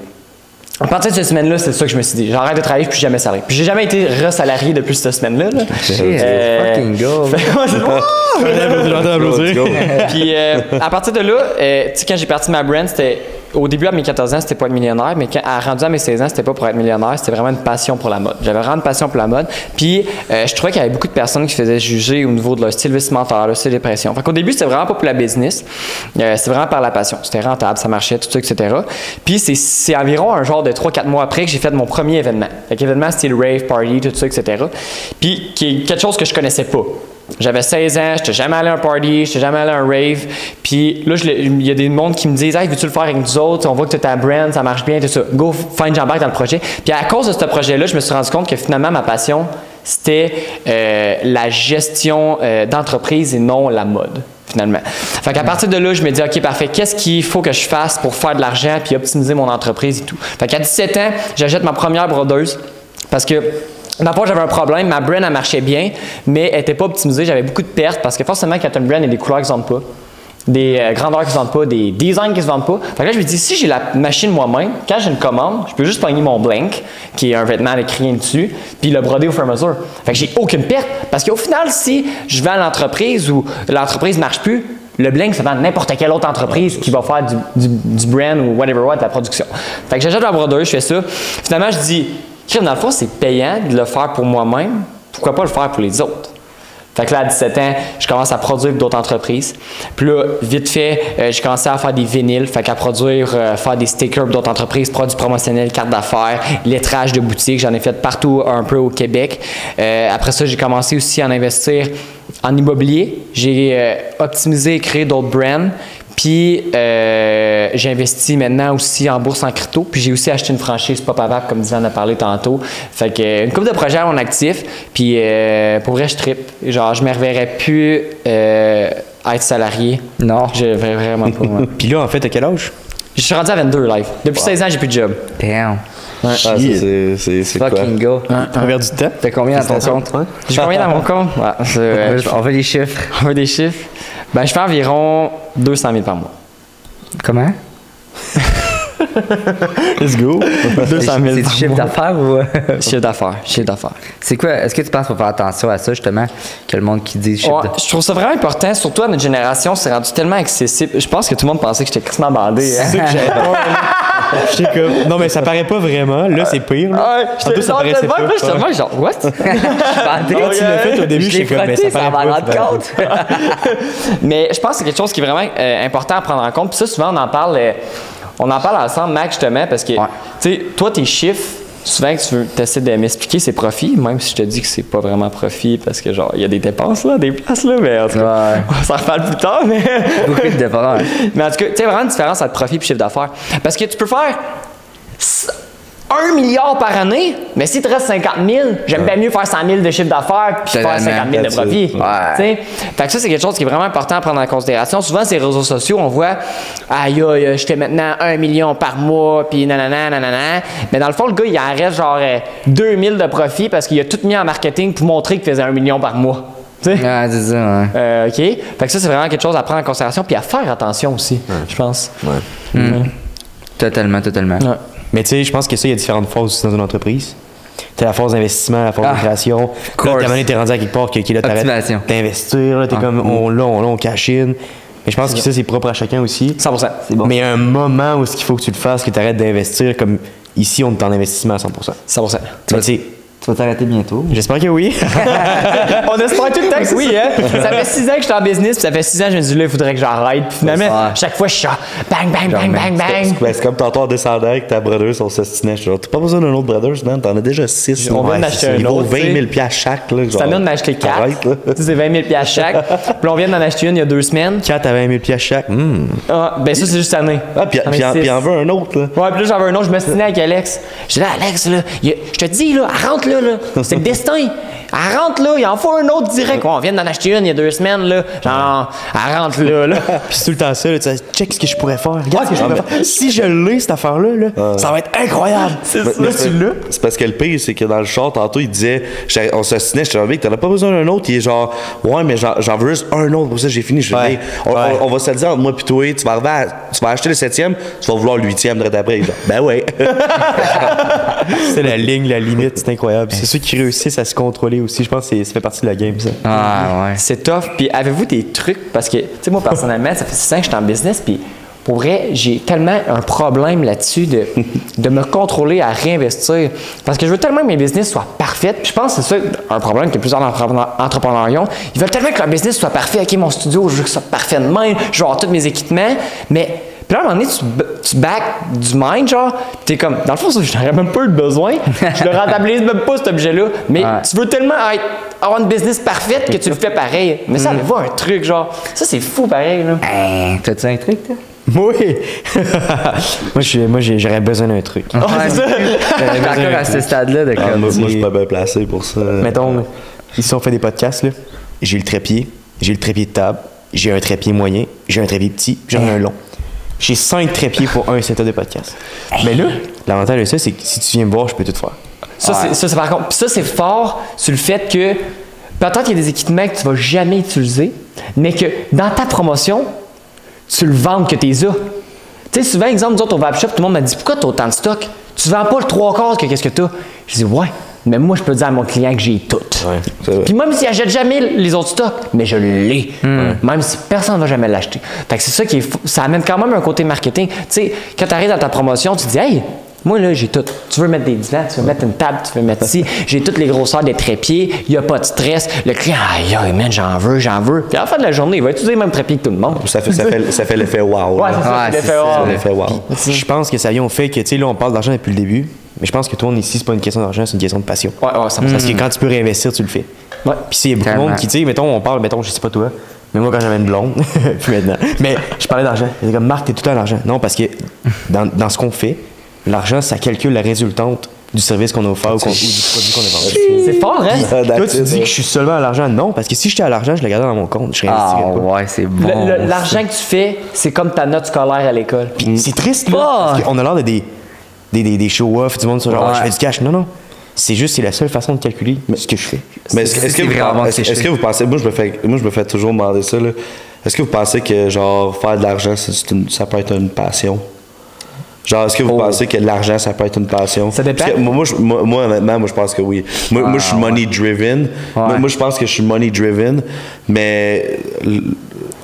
À partir de cette semaine-là, c'est ça que je me suis dit. J'arrête de travailler, puis jamais salarié. Puis j'ai jamais été resalarié depuis cette semaine-là. Là. Fucking go. Puis à partir de là, tu sais, quand j'ai parti ma brand, c'était au début à mes 14 ans, c'était pas être millionnaire, mais quand rendu à mes 16 ans, c'était pas pour être millionnaire, c'était vraiment une passion pour la mode. J'avais vraiment une passion pour la mode. Puis je trouvais qu'il y avait beaucoup de personnes qui faisaient juger au niveau de leur style vestimentaire, leur style d'impression. Fait qu'au début, c'était vraiment pas pour la business, c'était vraiment par la passion. C'était rentable, ça marchait, tout ça, etc. Puis c'est environ un genre de 3-4 mois après que j'ai fait mon premier événement. Fait qu'événement style rave, party, tout ça, etc. Puis qui est quelque chose que je connaissais pas. J'avais 16 ans, j'étais jamais allé à un party, j'étais jamais allé à un rave. Puis là, il y a des mondes qui me disent « Hey, veux-tu le faire avec nous autres? On voit que tu as ta brand, ça marche bien, tout ça. Go, find j'embarque dans le projet. » Puis à cause de ce projet-là, je me suis rendu compte que finalement, ma passion, c'était la gestion d'entreprise et non la mode. Finalement. Fait qu'à partir de là, je me dis, OK, parfait, qu'est-ce qu'il faut que je fasse pour faire de l'argent puis optimiser mon entreprise et tout. Fait qu'à 17 ans, j'achète ma première brodeuse parce que Dans le fond, j'avais un problème, ma brand, elle marchait bien, mais elle n'était pas optimisée, j'avais beaucoup de pertes parce que forcément, quand tu as une brand, il y a des couleurs qui ne se vendent pas, des grandeurs qui ne se vendent pas, des designs qui ne se vendent pas. Fait que là, je me dis, si j'ai la machine moi-même, quand j'ai une commande, je peux juste pogner mon blank, qui est un vêtement avec rien dessus, puis le broder au fur et à mesure. Fait que j'ai aucune perte parce qu'au final, si je vends à l'entreprise ou l'entreprise ne marche plus, le blank, ça vend n'importe quelle autre entreprise qui va faire du brand ou whatever what, de la production. Fait que j'achète la brodeuse, je fais ça. Finalement, je dis, dans le fond, c'est payant de le faire pour moi-même. Pourquoi pas le faire pour les autres? Fait que là, à 17 ans, je commence à produire pour d'autres entreprises. Puis là, vite fait, j'ai commencé à faire des vinyles, fait qu'à produire, faire des stickers pour d'autres entreprises, produits promotionnels, cartes d'affaires, lettrage de boutique. J'en ai fait partout un peu au Québec. Après ça, j'ai commencé aussi à investir en immobilier. J'ai optimisé et créé d'autres brands. Puis, j'ai investi maintenant aussi en bourse en crypto. Puis, j'ai aussi acheté une franchise Pop Avac, comme Dylan a parlé tantôt. Fait que, une couple de projets à mon actif. Puis, pour vrai, je trippe. Genre, je ne me reverrais plus être salarié. Non. Je ne verrais vraiment pas. Moi. Puis là, en fait, à quel âge? Je suis rendu à 22 live. Depuis 16 ans, j'ai plus de job. Damn. Ah, ça, c'est quoi? Fucking go. T'as perdu du temps? T'as combien dans ton compte? J'ai combien dans mon compte? Ouais, On veut les chiffres. on veut des chiffres. Ben, je fais environ 200 000 par mois. Comment? Let's go. 200 000 C'est du par chiffre mois. d'affaires ou. Chiffre d'affaires. Chiffre d'affaires. C'est quoi? Est-ce que tu penses qu'il faut faire attention à ça, justement, que le monde qui dit chiffre Ouais, je trouve ça vraiment important, surtout à notre génération, c'est rendu tellement accessible. Je pense que tout le monde pensait que j'étais quasiment bandé. Hein? C'est ça que j'avais peur, là. J'étais comme, non, mais ça paraît pas vraiment. Là, c'est pire. Là. Ouais, Tantôt, ça paraissait pas. j'étais tellement genre, what? Je bandé. Quand tu l'as fait au début, Je l'ai j'étais comme, mais frotté, ça ça paraît va pas. rendre compte. Mais je pense que c'est quelque chose qui est vraiment important à prendre en compte. Puis ça, souvent, on en parle ensemble, Mac, justement, parce que, tu sais, toi, tes chiffres, souvent que tu essaies de m'expliquer ses profits, même si je te dis que c'est pas vraiment profit, parce que, genre, il y a des dépenses, là, des places, là, mais en tout cas, Ouais. on s'en reparle plus tard, mais... Beaucoup de différents. Mais en tout cas, tu sais, vraiment une différence entre profit et chiffre d'affaires. Parce que tu peux faire 1 milliard par année, mais si tu restes 50 000, j'aime bien mieux faire 100 000 de chiffre d'affaires puis faire 50 000 de profit. Tu sais? Fait que ça, c'est quelque chose qui est vraiment important à prendre en considération. Souvent, ces réseaux sociaux, on voit « Aïe, aïe, je fais maintenant 1 million par mois, puis nanana, nanana. » Mais dans le fond, le gars, il en reste genre 2 000 de profit parce qu'il a tout mis en marketing pour montrer qu'il faisait 1 million par mois. Tu sais? Ah, c'est ça, ouais. OK? Fait que ça, c'est vraiment quelque chose à prendre en considération puis à faire attention aussi, je pense. Totalement, totalement. Ouais. Mais tu sais, je pense que ça, il y a différentes phases aussi dans une entreprise. Tu as la phase d'investissement, la phase de création. Là, course. t'es rendu à quelque part que là, Optimisation. t'arrêtes d'investir. Là, t'es comme, on cash in. Mais je pense que ça, c'est propre à chacun aussi. 100%. Mais il y a un moment où il faut que tu le fasses, que tu arrêtes d'investir. Comme ici, on est en investissement à 100%. 100%. Mais tu sais, Tu vas t'arrêter bientôt. j'espère que oui. On espère tout le temps que oui, hein? Ça fait 6 ans que je suis en business, puis ça fait 6 ans que je me dis là, il faudrait que j'arrête. Puis finalement, Ouais. chaque fois, je suis bang, bang, bang, bang, bang. Ben, c'est comme tantôt en descendant avec ta brodeuse, on s'ostinait. Genre, t'as pas besoin d'un autre brodeuse, man. T'en as déjà 6. On vient d'acheter un Il vaut autre, 20 tu sais. 000 piastres chaque. Là, Ça vient d'en acheter 4. Arrête, là. Tu sais, c'est 20 000 piastres chaque. Puis on vient d'en acheter une il y a 2 semaines. 4 à 20 000 piastres chaque. Ah, ben ça, c'est juste cette année. Ah, puis il en veut un autre. Là. Ouais, puis là, j'avais un autre, je me suis avec Alex. Je dis là, Alex, là, je te dis, là, elle rentre là. C'est le destin. Elle rentre là, il en faut un autre direct. Ouais, on vient d'en acheter une il y a 2 semaines, là. Genre, elle rentre là. Puis c'est tout le temps ça, là, tu sais, check ce que je pourrais faire. Regarde ce que je pourrais faire. Si je l'ai, cette affaire-là, là, ça va être incroyable. C'est ça. Là, tu l'as. C'est parce que le pire, c'est que dans le char, tantôt, il disait, on s'ostinait, je te dis, t'en as pas besoin d'un autre. Il est genre, ouais, mais j'en veux juste un autre. Pour ça, j'ai fini. Je Ouais. dis, on va se le dire entre moi et toi, tu vas acheter le 7e, tu vas vouloir le 8e de après. Genre, ben ouais. C'est la ligne, la limite, c'est incroyable. C'est ceux qui réussissent à se contrôler aussi. Je pense que ça fait partie de la game, ça. Ah, ouais. C'est tough. Puis avez-vous des trucs? Parce que, tu sais, moi, personnellement, ça fait 6 ans que je suis en business, puis pour vrai, j'ai tellement un problème là-dessus de me contrôler à réinvestir. Parce que je veux tellement que mes business soient parfaits. Puis je pense que c'est ça un problème que plusieurs entrepreneurs ont. Ils veulent tellement que leur business soit parfait. OK, mon studio, je veux que ça soit parfait de même. Je veux avoir tous mes équipements. Mais puis là, à un moment donné, tu back du mind, genre, t'es comme, dans le fond, ça, je n'aurais même pas eu de besoin. Je le rentabilise même pas, cet objet-là. Mais tu veux tellement avoir une business parfaite que tu le fais pareil. Mais ça, avez-vous un truc, genre, ça, c'est fou pareil, là. T'as-tu un truc, toi? Oui! moi, j'aurais besoin d'un truc. Ouais, c'est ça. Encore à ce stade-là de Ah, comme. moi, je suis pas bien placé pour ça. Mettons, ici, on fait des podcasts, là. J'ai le trépied, j'ai le trépied de table, j'ai un trépied moyen, j'ai un trépied petit, j'en ai un long. J'ai 5 trépieds pour un setup de podcast. Mais là, l'avantage de ça, c'est que si tu viens me voir, je peux tout faire. Ça, c'est par contre. Puis ça, c'est fort sur le fait que peut-être qu'il y a des équipements que tu vas jamais utiliser, mais que dans ta promotion, tu le vends que tu les as. Tu sais, souvent, exemple, nous autres, on va à Shop, tout le monde m'a dit pourquoi tu as autant de stock? Tu vends pas le 3/4 que qu'est-ce que tu as? Je dis ouais, mais moi, je peux dire à mon client que j'ai tout. Ouais, Puis même s'il n'achète jamais les autres stocks, mais je l'ai. Même si personne ne va jamais l'acheter. Fait que c'est ça qui est ça amène quand même un côté marketing. Tu sais, quand tu arrives dans ta promotion, tu dis hey, moi là, j'ai tout. Tu veux mettre des divans, tu veux mettre une table, tu veux mettre ci. J'ai toutes les grosseurs des trépieds, il n'y a pas de stress. Le client, aïe, man, j'en veux. Puis à la fin de la journée, il va utiliser le même trépied que tout le monde. Ça fait l'effet wow. Ouais, c'est ça, Ouais, l'effet l'effet wow. Je pense que ça vient au fait que, tu sais, là, on parle d'argent depuis le début, mais je pense que toi, ici, c'est pas une question d'argent, c'est une question de passion. Ouais, ça me Parce que quand tu peux réinvestir, tu le fais. Ouais. Puis il y a beaucoup de monde qui, tu sais, mettons, je sais pas toi, mais moi, quand j'avais une blonde, plus maintenant, mais je parlais d'argent. Elle était comme, Marc, t'es tout le temps à l'argent. Non, parce que dans ce qu'on fait, l'argent, ça calcule la résultante du service qu'on a offert ou du produit qu'on a vendu. C'est fort, hein? Toi, tu dis que je suis seulement à l'argent. Non, parce que si j'étais à l'argent, je le gardais dans mon compte. Je réinvestirais Ah pas. ouais, c'est bon. L'argent que tu fais, c'est comme ta note scolaire à l'école. Puis c'est triste, là, parce qu'on a l'air de des show-off, du monde sur genre, Ouais. je fais du cash. Non, non. C'est la seule façon de calculer ce que je fais. Mais est-ce que vous pensez, moi je me fais toujours demander ça, là. Est-ce que vous pensez que genre faire de l'argent, ça peut être une passion? Genre, est-ce que vous pensez que l'argent, ça peut être une passion? Ça dépend. Parce que moi, honnêtement, je pense que oui. Moi, je suis money-driven. Ouais. Moi, je pense que je suis money-driven. Mais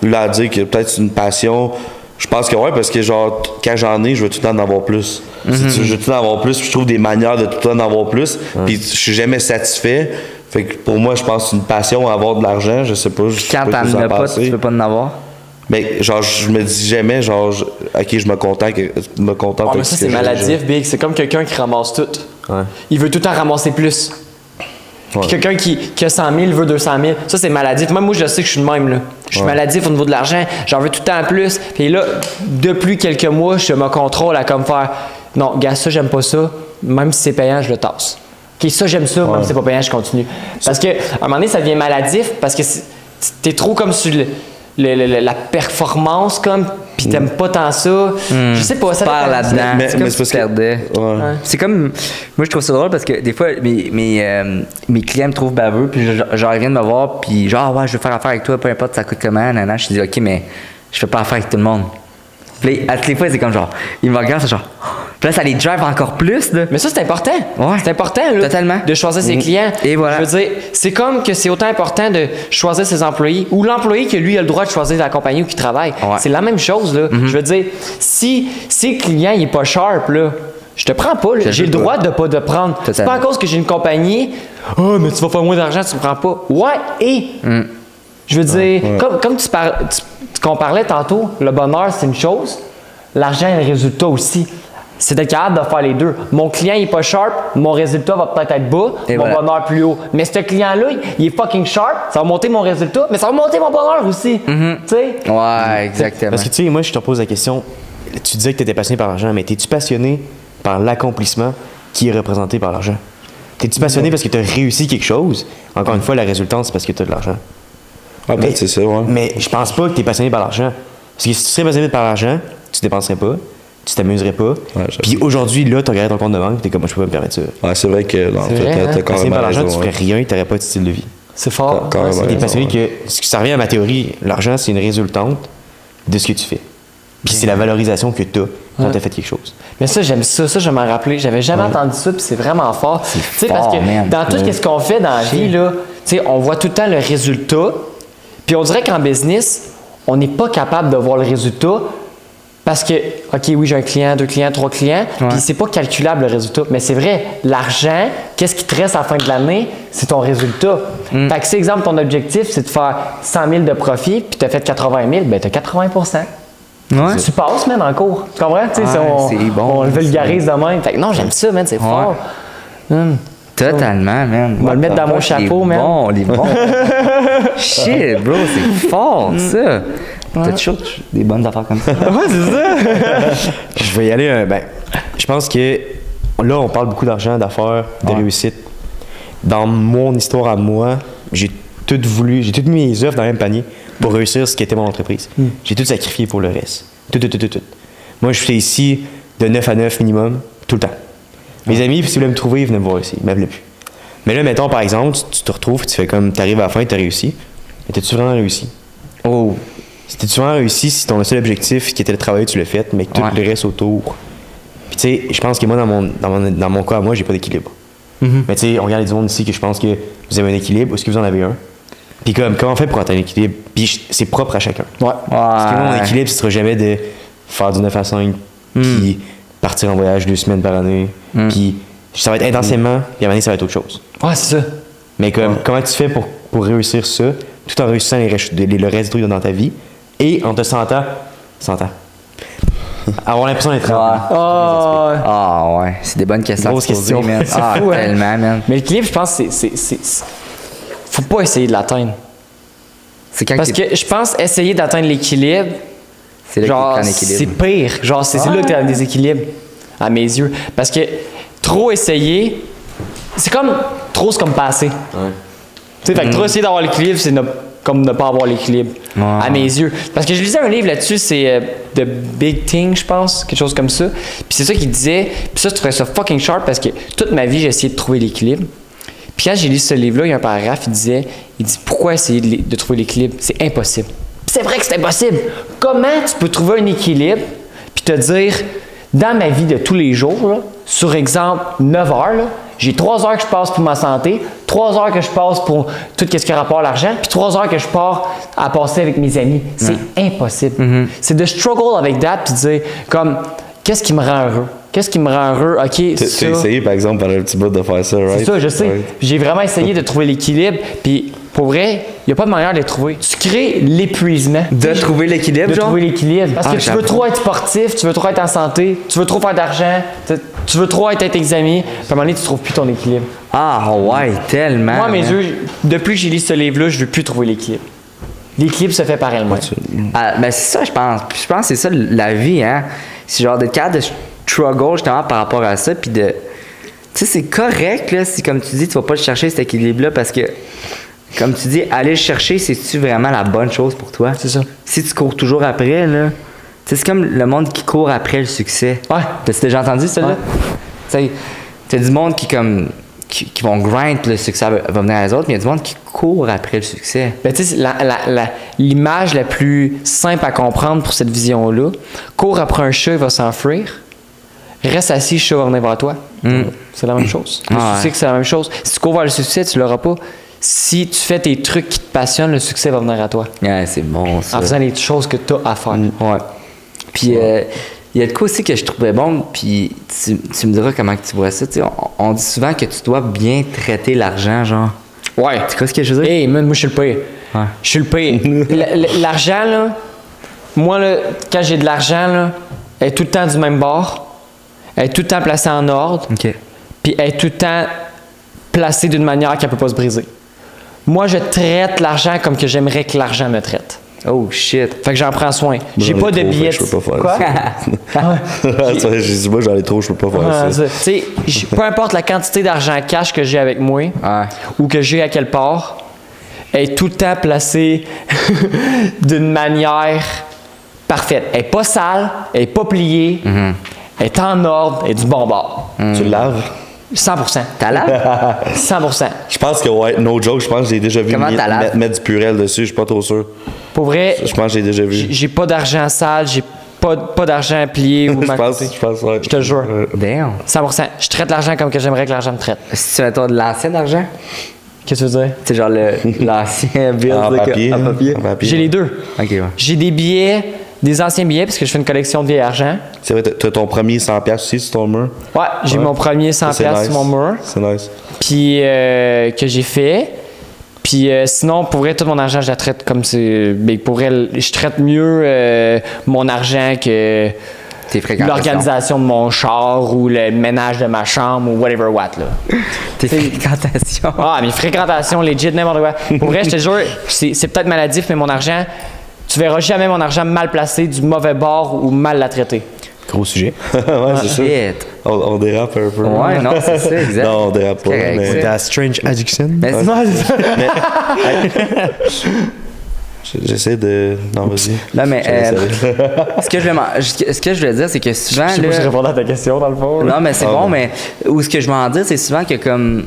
là, à dire que peut-être c'est une passion, je pense que ouais, parce que genre, quand j'en ai, je veux tout le temps en avoir plus. Je veux tout le temps en avoir plus, puis je trouve des manières de tout le temps en avoir plus. Puis je suis jamais satisfait. Fait que pour moi, je pense que c'est une passion à avoir de l'argent. Je sais pas. Quand t'en as pas, tu peux pas en avoir. Mais genre, je me dis jamais, genre, ok, je me contente avec Mais ça, ce c'est que j'ai maladif, Big. C'est comme quelqu'un qui ramasse tout. Ouais. Il veut tout le temps ramasser plus. Puis quelqu'un qui a 100 000 veut 200 000. Ça, c'est maladif. Même moi, je sais que je suis le même, là. Je suis maladif au niveau de l'argent. J'en veux tout le temps plus. Puis là, depuis quelques mois, je me contrôle à comme faire non, gars, ça, j'aime pas ça. Même si c'est payant, je le tasse. OK, ça, j'aime ça. Même si c'est pas payant, je continue. Parce qu'à un moment donné, ça devient maladif parce que t'es trop comme sur la performance, comme, puis t'aimes pas tant ça. Je sais pas, ça Pars là-dedans. Mais C'est comme c'est si parce tu que- perdais. Ouais. C'est comme. Moi, je trouve ça drôle parce que des fois, mes clients me trouvent baveux, puis genre, ils viennent me voir, puis genre, ah ouais, je veux faire affaire avec toi, peu importe ça coûte comment, nanana. Je dis, OK, mais je fais pas affaire avec tout le monde. Puis à toutes les fois, c'est comme genre, ils me regardent, c'est genre, puis là, ça les drive encore plus, là. Mais ça, c'est important. Ouais. C'est important, là, Totalement. de choisir ses clients. Et voilà. Je veux dire, c'est comme que c'est autant important de choisir ses employés ou l'employé que lui a le droit de choisir la compagnie où il travaille. Ouais. C'est la même chose, là. Je veux dire, si le client il est pas sharp, là, je te prends pas. Là. J'ai le droit de pas te prendre. C'est Totalement. pas à cause que j'ai une compagnie. Oh, mais tu vas faire moins d'argent, tu me prends pas. Ouais, et. Je veux dire, comme qu'on parlait tantôt, le bonheur, c'est une chose. L'argent et le résultat aussi. C'est d'être capable de faire les deux. Mon client il est pas sharp, mon résultat va peut-être être bas, Et mon voilà. bonheur plus haut. Mais ce client-là, il est fucking sharp, ça va monter mon résultat, mais ça va monter mon bonheur aussi. Tu sais? Ouais, exactement. Parce que, tu sais, moi, je te pose la question. Tu disais que tu étais passionné par l'argent, mais es-tu passionné par l'accomplissement qui est représenté par l'argent? T'es-tu passionné parce que tu as réussi quelque chose? Encore une fois, la résultante, c'est parce que tu as de l'argent. Ah, peut-être c'est ça, ouais. Mais je pense pas que tu es passionné par l'argent. Parce que si tu serais passionné par l'argent, tu dépenserais pas, tu t'amuserais pas. j'avoue. Puis aujourd'hui, là, tu regardes ton compte de banque, tu es comme, moi, je peux pas me permettre ça. Ouais, c'est vrai que non, C'est vrai, hein? t'as Passionné carrément par l'argent, raison, tu ouais. ferais rien, tu n'aurais pas de style de vie. C'est fort. Carrément Ouais, T'es raison, passionné ouais. que, ça revient à ma théorie, l'argent, c'est une résultante de ce que tu fais. Puis c'est la valorisation que tu as quand tu as fait quelque chose. Mais ça, j'aime ça. Ça, je m'en rappelais. J'avais jamais entendu ça, puis c'est vraiment fort. Tu sais, parce fort, que man. dans tout ce qu'on fait dans la vie, là, tu sais, on voit tout le temps le résultat. Puis on dirait qu'en business, on n'est pas capable de voir le résultat parce que, OK, oui, j'ai un client, 2 clients, 3 clients, puis c'est pas calculable le résultat. Mais c'est vrai, l'argent, qu'est-ce qui te reste à la fin de l'année, c'est ton résultat. Fait que si, exemple, ton objectif, c'est de faire 100 000 de profit, puis tu as fait 80 000, ben tu as 80 Ouais. Tu passes, man, en cours. Tu comprends? Tu sais, Ouais, c'est bon, on le vulgarise de même. Fait que non, j'aime ça, man, c'est fort. Totalement, man. On va le mettre dans mon chapeau, man. Bon, les bons. Shit, bro, c'est fort, ça. T'as toujours des bonnes affaires comme ça. Ouais, c'est ça. Je vais y aller. Je pense que là, on parle beaucoup d'argent, d'affaires, de réussite. Dans mon histoire à moi, j'ai toutes mis mes œufs dans le même panier pour réussir ce qui était mon entreprise. J'ai tout sacrifié pour le reste. Tout. Moi, je fais ici de 9 à 9 minimum, tout le temps. Mes amis, si vous voulez me trouver, venez me voir ici. Ils m'appelaient plus. Mais là, mettons, par exemple, tu te retrouves, tu fais comme, t'arrives à la fin, t'as réussi. Mais t'as-tu vraiment réussi? Oh. Si t'as-tu vraiment réussi, si ton seul objectif qui était le travail, tu l'as fait, mais que tout le reste autour. Puis tu sais, je pense que moi, dans mon cas, moi, j'ai pas d'équilibre. Mais tu sais, on regarde les monde ici que je pense que vous avez un équilibre. Est-ce que vous en avez un? Puis comme, comment on fait pour atteindre l'équilibre? Puis c'est propre à chacun. Parce que moi, mon équilibre, ce sera jamais de faire du 9 à 5, puis partir en voyage 2 semaines par année. Puis ça va être intensément, puis à un moment donné, ça va être autre chose. Ouais, c'est ça. Mais comme, comment tu fais pour réussir ça, tout en réussissant le reste des trucs dans ta vie, et en te sentant avoir l'impression d'être Ah ouais, c'est des bonnes questions. Grosse question. Man. C'est Ah, fou, hein. tellement, man. Mais l'équilibre, je pense, faut pas essayer de l'atteindre. C'est quand Parce que je pense essayer d'atteindre l'équilibre, c'est là genre, que c'est l'équilibre. pire. Genre, c'est là que t'es dans le déséquilibre, à mes yeux. Parce que trop essayer, c'est comme pas assez. Tu sais, fait que trop essayer d'avoir l'équilibre, c'est comme ne pas avoir l'équilibre, à mes yeux. Parce que je lisais un livre là-dessus, c'est The Big Thing, je pense, quelque chose comme ça. Puis c'est ça qu'il disait. Puis ça, je trouvais ça fucking sharp parce que toute ma vie, j'ai essayé de trouver l'équilibre. Puis quand j'ai lu ce livre-là, il y a un paragraphe, il dit pourquoi essayer de trouver l'équilibre? C'est impossible. Puis c'est vrai que c'est impossible. Comment tu peux trouver un équilibre puis te dire, dans ma vie de tous les jours, là, sur exemple 9 heures, là, j'ai 3 heures que je passe pour ma santé, 3 heures que je passe pour tout ce qui a rapport à l'argent, puis 3 heures que je pars à passer avec mes amis. C'est impossible. C'est de struggle avec that puis de dire, comme, qu'est-ce qui me rend heureux? Qu'est-ce qui me rend heureux? OK, Tu as essayé, par exemple, pendant un petit bout de faire ça, right? C'est ça, je sais. Right. J'ai vraiment essayé de trouver l'équilibre, puis pour vrai, il n'y a pas de manière de le trouver. Tu crées l'épuisement. De trouver l'équilibre, De genre? trouver l'équilibre. Parce que tu veux j'apprends. trop être sportif, tu veux trop être en santé, tu veux trop faire d'argent, tu veux trop être avec tes amis, puis à un moment donné, tu trouves plus ton équilibre. Ah ouais, tellement. Moi, à mes man. yeux, depuis que j'ai lu ce livre-là, je veux plus trouver l'équilibre. L'équilibre se fait par elle-même. Ah, ben c'est ça, je pense. Puis je pense que c'est ça la vie, hein. C'est genre d'être capable de struggle justement par rapport à ça, puis de. Tu sais, c'est correct, là, si comme tu dis, tu vas pas le chercher cet équilibre-là, parce que, comme tu dis, aller le chercher, c'est-tu vraiment la bonne chose pour toi? C'est ça. Si tu cours toujours après, là. Tu sais, c'est comme le monde qui court après le succès. Ouais. T'as-tu déjà entendu ça, là? Ouais. Tu sais, t'as du monde qui vont grind, puis le succès va venir à les autres, mais il y a du monde qui court après le succès. Ben, tu sais, l'image la plus simple à comprendre pour cette vision-là, cours après un chat, il va s'enfuir. Reste assis, le chat va venir vers toi. C'est la même chose. Le succès, c'est la même chose. Si tu cours vers le succès, tu l'auras pas. Si tu fais tes trucs qui te passionnent, le succès va venir à toi. Ouais, c'est bon, ça. En faisant les choses que tu as à faire. Ouais. Puis, il y a de quoi aussi que je trouvais bon, puis tu me diras comment que tu vois ça. Tu sais, on dit souvent que tu dois bien traiter l'argent, genre. Ouais. Tu vois ce que je veux dire? Hey, man, moi, je suis le pire. Ouais. Je suis le pire. L'argent, là, moi, là, quand j'ai de l'argent, là, elle est tout le temps du même bord. Elle est tout le temps placée en ordre. OK. Puis elle est tout le temps placée d'une manière qu'elle ne peut pas se briser. Moi, je traite l'argent comme que j'aimerais que l'argent me traite. Oh, shit. Fait que j'en prends soin. J'ai J'en ai pas de trop, billets. fait que je peux pas faire Quoi? J'ai dit, moi, j'en ai trop, je peux pas faire ça. Tu sais, peu importe la quantité d'argent cash que j'ai avec moi Ouais. ou que j'ai à quelque part, elle est tout le temps placée d'une manière parfaite. Elle n'est pas sale, elle n'est pas pliée, elle est en ordre, elle est du bon bord. Tu le laves? 100%. T'as l'air? 100%. Je pense que, ouais, no joke, je pense que j'ai déjà vu Comment t'as l'air? mettre du purel dessus, je suis pas trop sûr. Pour vrai, Je pense que j'ai déjà vu. j'ai pas d'argent sale, j'ai pas d'argent plié ou Je macoté. pense, ouais. Je te le jure. Damn. 100%. Je traite l'argent comme que j'aimerais que l'argent me traite. Si tu mettons de l'ancien argent, Qu'est-ce que tu veux dire? c'est genre l'ancien bill En de- papier. en papier. En papier. J'ai les deux. OK, ouais. J'ai des billets, des anciens billets, parce que je fais une collection de vieil argent. C'est vrai, t'as ton premier 100$ aussi sur ton mur. Ouais, j'ai Ouais. mon premier 100$ Ça, c'est sur mon mur, C'est nice. puis que j'ai fait. Puis sinon, pour vrai, tout mon argent, je la traite comme c'est. Ben, pour vrai, je traite mieux mon argent que Tes fréquentations. l'organisation de mon char ou le ménage de ma chambre ou whatever what, là. Tes fréquentations. Ah, mes fréquentations, legit, n'importe quoi. Pour vrai, je te jure, c'est peut-être maladif, mais mon argent, tu verras jamais mon argent mal placé, du mauvais bord ou mal la traité. Gros sujet. Ouais, c'est ça. Shit. On dérape un peu. Ouais, non, c'est ça, exact. Non, on dérape pas. Correct, Mais... c'est- Ta strange addiction. Mais c'est- J'essaie de... Non, vas-y. Non, mais ce que je voulais dire, c'est que souvent... Je sais pas si je répondais à ta question, dans le fond. Non, mais c'est bon, mais ce que je veux en dire, c'est souvent que comme...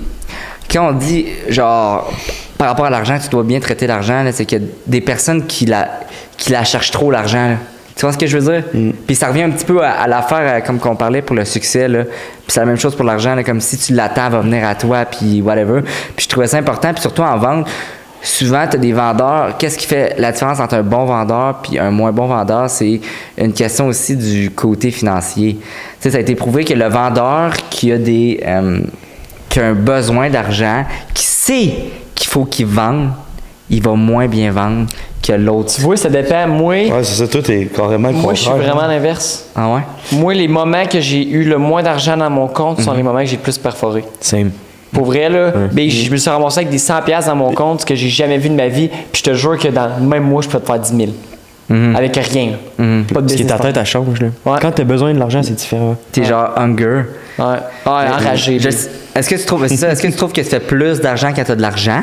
Quand on dit, genre, par rapport à l'argent, tu dois bien traiter l'argent, là, c'est qu'il y a des personnes qui la cherchent trop, l'argent, là. Tu vois ce que je veux dire? Puis ça revient un petit peu à l'affaire, comme qu'on parlait pour le succès, là. Puis c'est la même chose pour l'argent, là, comme si tu l'attends, elle va venir à toi, puis whatever. Puis je trouvais ça important, puis surtout en vente, souvent, tu as des vendeurs. Qu'est-ce qui fait la différence entre un bon vendeur puis un moins bon vendeur? C'est une question aussi du côté financier. Tu sais, ça a été prouvé que le vendeur qui a qui a un besoin d'argent, qui sait qu'il faut qu'il vende, il va moins bien vendre que l'autre. Tu vois, ça dépend. Moi, Ouais, c'est ça, toi, t'es carrément le moi je suis contraire. vraiment l'inverse. Ah ouais? Moi, les moments que j'ai eu le moins d'argent dans mon compte sont les moments que j'ai le plus perforé. Same. Pour vrai, là, ben, je me suis ramassé avec des 100$ dans mon compte, ce que j'ai jamais vu de ma vie. Puis je te jure que dans le même mois, je peux te faire 10 000. Avec rien. Pas de Parce que business ta tête, plan. elle change. Là. Ouais. Quand t'as besoin de l'argent, c'est différent. T'es genre hunger. Ouais. Enragé. là. Est-ce que tu trouves c'est ça? Est-ce que tu trouves que tu fais plus d'argent quand tu as de l'argent?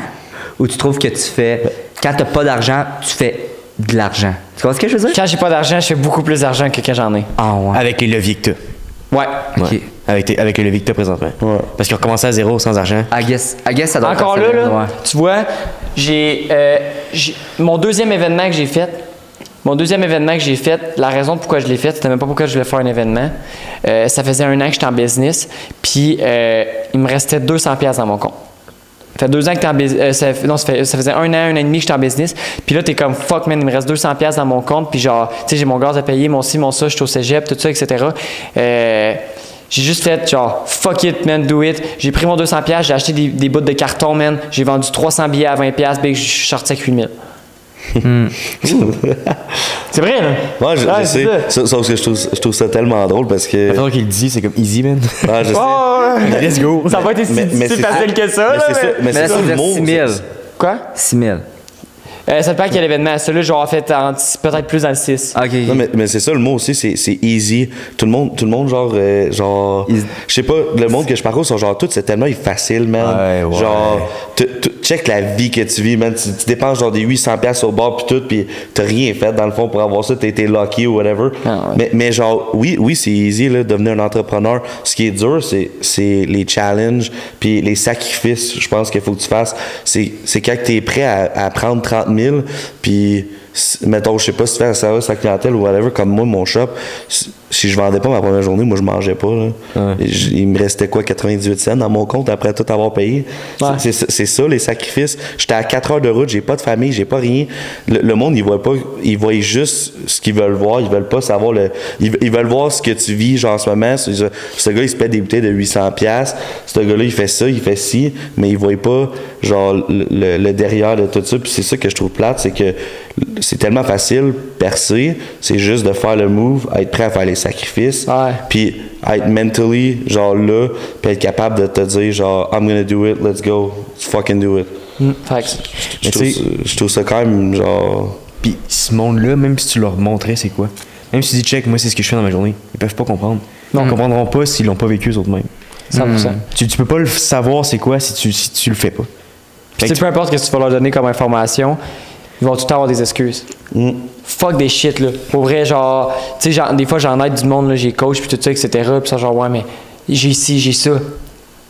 Ou tu trouves que tu fais. Quand tu pas d'argent, tu fais de l'argent? Tu vois ce que je veux dire? Quand j'ai pas d'argent, je fais beaucoup plus d'argent que quand j'en ai. Ah ouais. Avec les leviers que t'as. Ouais. Ok. Ouais. Avec les leviers que t'as présentement. Ouais. Parce qu'ils ont recommencé à zéro sans argent. I guess ça doit Encore être là, ça, ouais. tu vois, j'ai mon deuxième événement que j'ai fait. La raison pourquoi je l'ai fait, c'était même pas pourquoi je voulais faire un événement. Ça faisait 1 an que j'étais en business, puis il me restait 200$ dans mon compte. Ça fait 2 ans que t'es en business. Ça faisait 1 an et demi que j'étais en business. Puis là, t'es comme fuck, man, il me reste 200$ dans mon compte. Puis genre, tu sais, j'ai mon gaz à payer, mon ci, mon ça, je suis au cégep, tout ça, etc. J'ai juste fait genre fuck it, man, do it. J'ai pris mon 200$, j'ai acheté des bouts de carton, man. J'ai vendu 300 billets à 20$, ben, je suis sorti avec 8000. C'est vrai, là? Ouais, je Ouais, sais. c'est Sauf que je trouve ça tellement drôle parce que. La façon qu'il le dit, c'est comme easy, man. Ouais, je sais. Oh, Let's go. ça va être si Mais c'est facile que ça, Mais là, c'est ça, mais Mais c'est là, ça ça le veut dire mot. 6 000. Quoi? 6 000. Ça dépend quel événement. Celui-là, j'aurais fait peut-être plus dans le 6. OK. Non, mais c'est ça le mot aussi, c'est easy. Tout le monde genre, je sais pas, le monde que je parcours, sont genre, tout c'est tellement facile, man. Ouais. Genre, check la vie que tu vis, man. Tu dépenses genre des 800$ au bar pis tout, pis t'as rien fait dans le fond pour avoir ça, t'as été lucky ou whatever. Ah ouais. Mais genre, oui, c'est easy, là, devenir un entrepreneur. Ce qui est dur, c'est les challenges puis les sacrifices, je pense qu'il faut que tu fasses. C'est quand t'es prêt à prendre 30 000, puis mettons, je sais pas si tu fais un service à la clientèle ou whatever, comme moi, mon shop, si je vendais pas ma première journée, moi je mangeais pas. Là. Ouais. Il me restait quoi, 98 cents dans mon compte après tout avoir payé. Ouais. C'est ça les sacrifices. J'étais à 4 heures de route, j'ai pas de famille, j'ai pas rien. Le monde, il voit pas, il voit juste ce qu'ils veulent voir, ils veulent pas savoir ils veulent voir ce que tu vis genre en ce moment. Ce gars, il se paie des bouteilles de 800$. Ce gars-là, il fait ça, il fait ci, mais il voit pas genre le derrière de tout ça. Puis c'est ça que je trouve plate, c'est que c'est tellement facile percer, c'est juste de faire le move, être prêt à faire les sacrifices, Ouais. puis être mentally genre là, puis être capable de te dire genre I'm gonna do it, let's go, let's fucking do it. Fait que, Je trouve ça quand même genre. Puis ce monde-là, même si tu leur montrais c'est quoi, même si tu dis check, moi c'est ce que je fais dans ma journée, ils peuvent pas comprendre. Ils comprendront pas s'ils l'ont pas vécu eux autres mêmes. 100%. Tu peux pas le savoir c'est quoi si tu le fais pas. Puis tu sais, peu importe ce que tu vas leur donner comme information, ils vont tout le temps avoir des excuses. Fuck des shit, là. Pour vrai, genre, tu sais, des fois, j'en aide du monde, là, j'ai coach, puis tout ça, etc. Puis ça, genre, ouais, mais j'ai ci, j'ai ça.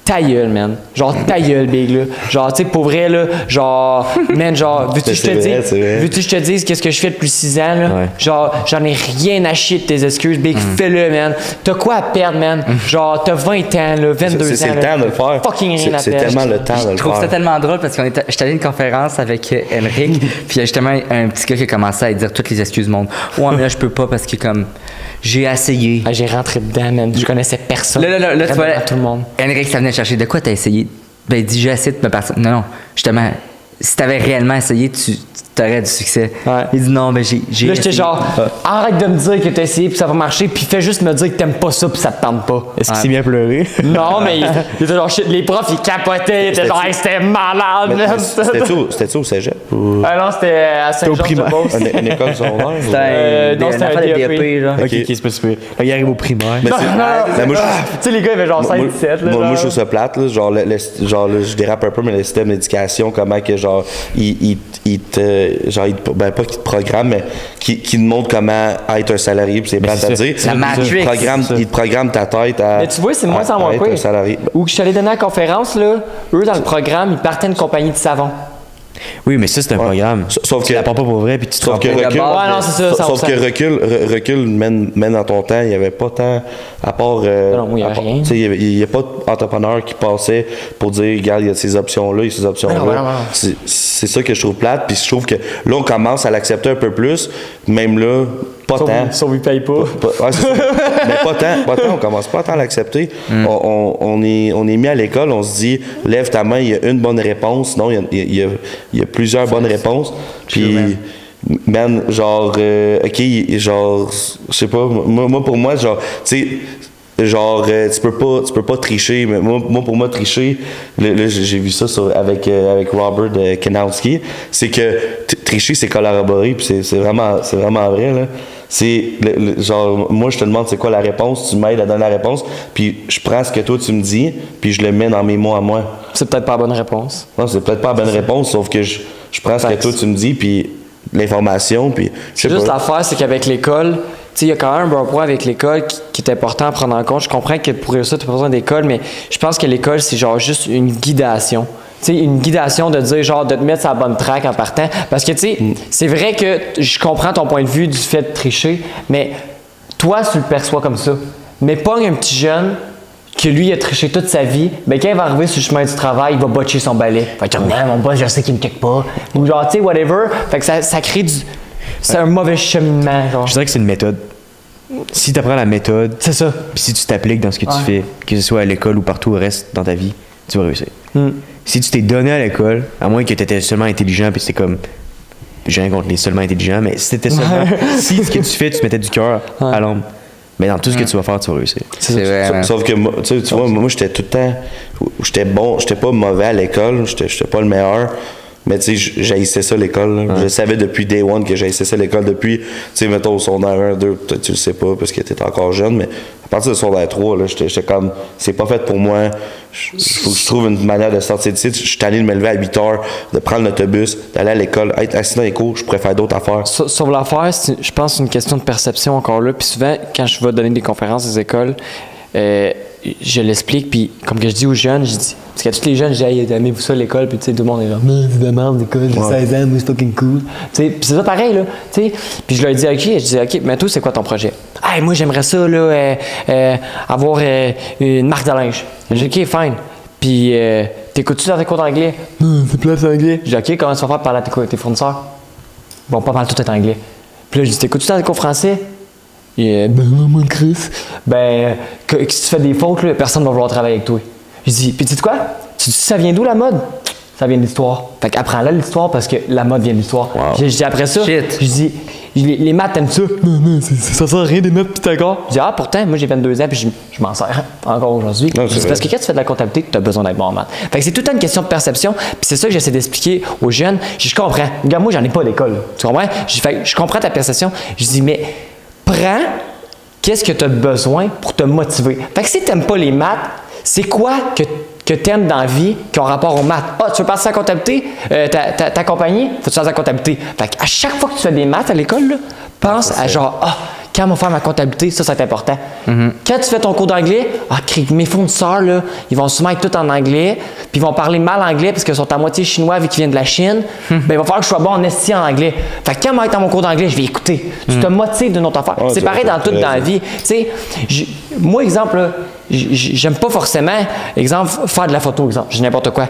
Ta gueule, man. Genre, ta gueule, big, là. Genre, tu sais, pour vrai, là, genre, man, genre, veux-tu que je te dise, veux-tu que je te dise qu'est-ce que je fais depuis 6 ans, là? Ouais. Genre, j'en ai rien à chier de tes excuses, big, fais-le, man. T'as quoi à perdre, man? Genre, t'as 20 ans, là, 22 ans. C'est le là. temps de le faire. Fucking rien à C'est perdre. tellement le temps de Je le trouve ça faire. tellement drôle parce que j'étais allé à une conférence avec Henrik, puis il y a justement un petit gars qui a commencé à dire toutes les excuses du monde. Ouais, mais là, je peux pas parce que comme j'ai essayé. Ah, j'ai rentré dedans, man. Je connaissais personne. Là, tu vois, Vraiment tout le monde. Henrik, ça venait chercher. De quoi t'as essayé? Ben, il dit, j'ai essayé de me passer. Non, justement, si t'avais réellement essayé, tu aurais du succès. Ouais. Il dit, non, ben, j'ai Là, j'étais essayé. genre, arrête de me dire que t'as essayé puis ça va marcher, puis fais juste me dire que t'aimes pas ça puis ça te tente pas. Est-ce qu'il s'est mis à pleurer? Non, mais il était genre, shit, les profs, ils capotaient, ils étaient genre, hey, c'était malade, Mais man. C'était-tu au cégep ou Ah non, c'était à Saint-Jean-de-Beauce. une école secondaire? C'était non, c'était un DEP. genre. Ok, c'est pas super. Là, il arrive au primaire. Mais c'est- mais moi, Tu sais, les gars, ils avaient genre 5-17, là. moi, je genre. trouve ça plate, là, genre, genre là, je dérape un peu, mais le système d'éducation, comment que genre, il genre, ben pas qui te programme, mais qui te montre comment être un salarié, puis c'est plate à dire. La Matrix. Il te programme ta tête à. Mais tu vois, c'est moins en moins être un salarié. Où je suis allé donner la conférence, là, eux, dans le programme, ils partaient d'une compagnie de savon. Oui, mais ça, c'est un programme. Sauf tu que. l'apprends pas pour vrai, puis tu te Sauf que rends pas. recul, Ouais, non, c'est ça, sauf 100%. que recul mène dans ton temps. Il n'y avait pas tant, à part. Non, moi, il y avait rien. Tu sais, il n'y a pas d'entrepreneur qui passait pour dire, regarde, il y a ces options-là, il y a ces options-là. Non. C'est ça que je trouve plate. Puis je trouve que là, on commence à l'accepter un peu plus. Même là, pas tant. Sauf qu'ils payent pas. Ouais, c'est ça. Mais pas tant, on commence pas à tant l'accepter. On est mis à l'école, on se dit, lève ta main, il y a une bonne réponse. Non, il y a plusieurs bonnes réponses. Puis, man, genre, OK, genre, je sais pas, moi, pour moi, genre, tu sais, genre, tu peux pas tricher. Mais moi pour moi, tricher, là, j'ai vu ça avec Robert Kanowski, c'est que tricher, c'est collaborer, puis c'est vraiment vrai, là. C'est genre, moi, je te demande c'est quoi la réponse, tu m'aides à donner la réponse, puis je prends ce que toi tu me dis, puis je le mets dans mes mots à moi. C'est peut-être pas la bonne réponse. Non, c'est peut-être pas la bonne réponse, sauf que je prends ce que toi tu me dis, puis l'information, puis C'est juste l'affaire, c'est qu'avec l'école, tu sais, il y a quand même un bon point avec l'école qui est important à prendre en compte. Je comprends que pour réussir, tu n'as pas besoin d'école, mais je pense que l'école, c'est genre juste une guidation. Tu sais, une guidation de dire, genre, de te mettre sur la bonne track en partant. Parce que, tu sais, c'est vrai que je comprends ton point de vue du fait de tricher, mais toi, tu le perçois comme ça. Mais pogne un petit jeune que lui, il a triché toute sa vie, ben quand il va arriver sur le chemin du travail, il va botcher son balai. Fait que, non, mon boss, je sais qu'il me check pas. Ou genre, tu sais, whatever. Fait que ça crée du... C'est un mauvais cheminement, genre. Je dirais que c'est une méthode. Si tu apprends la méthode, C'est ça. puis si tu t'appliques dans ce que tu fais, que ce soit à l'école ou partout au reste dans ta vie, tu vas réussir. Si tu t'es donné à l'école, à moins que tu étais seulement intelligent, puis c'était comme. J'ai rien contre les seulement intelligents, mais si t'étais seulement. Si ce que tu fais, tu mettais du cœur à l'ombre, mais dans tout ce que tu vas faire, tu vas réussir. C'est vrai. Sauf que moi, tu vois, moi, j'étais tout le temps. J'étais bon, j'étais pas mauvais à l'école, j'étais pas le meilleur. Mais tu sais, j'haïssais ça l'école. Je savais depuis day one que j'haïssais ça l'école. Depuis, tu sais, mettons au secondaire 1, 2, peut-être tu le sais pas parce que t'étais encore jeune, mais à partir du secondaire 3, là, j'étais comme, c'est pas fait pour moi. Faut que je trouve une manière de sortir d'ici. Je suis allé de me lever à 8 heures, de prendre l'autobus, d'aller à l'école, être assis dans les cours, je pourrais faire d'autres affaires. Sur l'affaire, je pense que c'est une question de perception encore là. Puis souvent, quand je vais donner des conférences aux écoles, je l'explique, puis comme que je dis aux jeunes, je dis, parce qu'à tous les jeunes, je dis, hey, aimez-vous ça l'école, puis tu sais, tout le monde est genre, mais c'est de la merde l'école, j'ai 16 ans, moi c'est fucking cool. Tu sais, puis c'est ça pareil, là, tu sais. Puis je leur dis, ok, mais toi, c'est quoi ton projet? Hey, moi, j'aimerais ça, là, avoir une marque de linge. J'ai dit, ok, fine. Puis, t'écoutes-tu dans tes cours d'anglais? C'est place anglais. J'ai dit, ok, comment tu vas faire pour parler à tes fournisseurs? Ils vont pas parler tout être anglais. Puis là, je dis, t'écoutes-tu dans tes cours français? Ben, moi, Chris. Ben, si tu fais des fautes, là, personne ne va vouloir travailler avec toi. Je dis, puis tu sais quoi? Tu dis, ça vient d'où la mode? Ça vient de l'histoire. Fait qu'apprends-la l'histoire parce que la mode vient de l'histoire. Wow. Je dis, après ça, Shit. je dis, les maths, t'aimes ça? Non, ça sert à rien des maths, puis d'accord. Je dis, ah, pourtant, moi, j'ai 22 ans, puis je m'en sers encore aujourd'hui. Non, c'est C'est vrai. parce que quand tu fais de la comptabilité, tu as besoin d'être bon en maths. Fait que c'est tout le temps une question de perception, puis c'est ça que j'essaie d'expliquer aux jeunes. Je comprends. Regarde, moi, j'en ai pas d'école. Tu comprends? Je comprends ta perception. Je dis, mais prends. Qu'est-ce que tu as besoin pour te motiver? Fait que si tu n'aimes pas les maths, c'est quoi que tu aimes dans la vie qui ont rapport aux maths? Ah, tu veux passer à la comptabilité? Ta compagnie? Faut que tu fasses la comptabilité. Fait qu'à chaque fois que tu fais des maths à l'école, là, pense à genre, quand on va faire ma comptabilité, ça c'est important. Quand tu fais ton cours d'anglais, mes fournisseurs, là, ils vont souvent être tout en anglais, puis ils vont parler mal anglais parce qu'ils sont à moitié chinois vu qu'ils viennent de la Chine. Ben, il va falloir que je sois bon en esti en anglais. Fait que quand on va être dans mon cours d'anglais, je vais écouter. Tu te motives d'une autre affaire. C'est pareil dans tout dans la vie. Tu sais, moi, exemple, là, j'aime pas forcément, exemple, faire de la photo, exemple, j'ai n'importe quoi.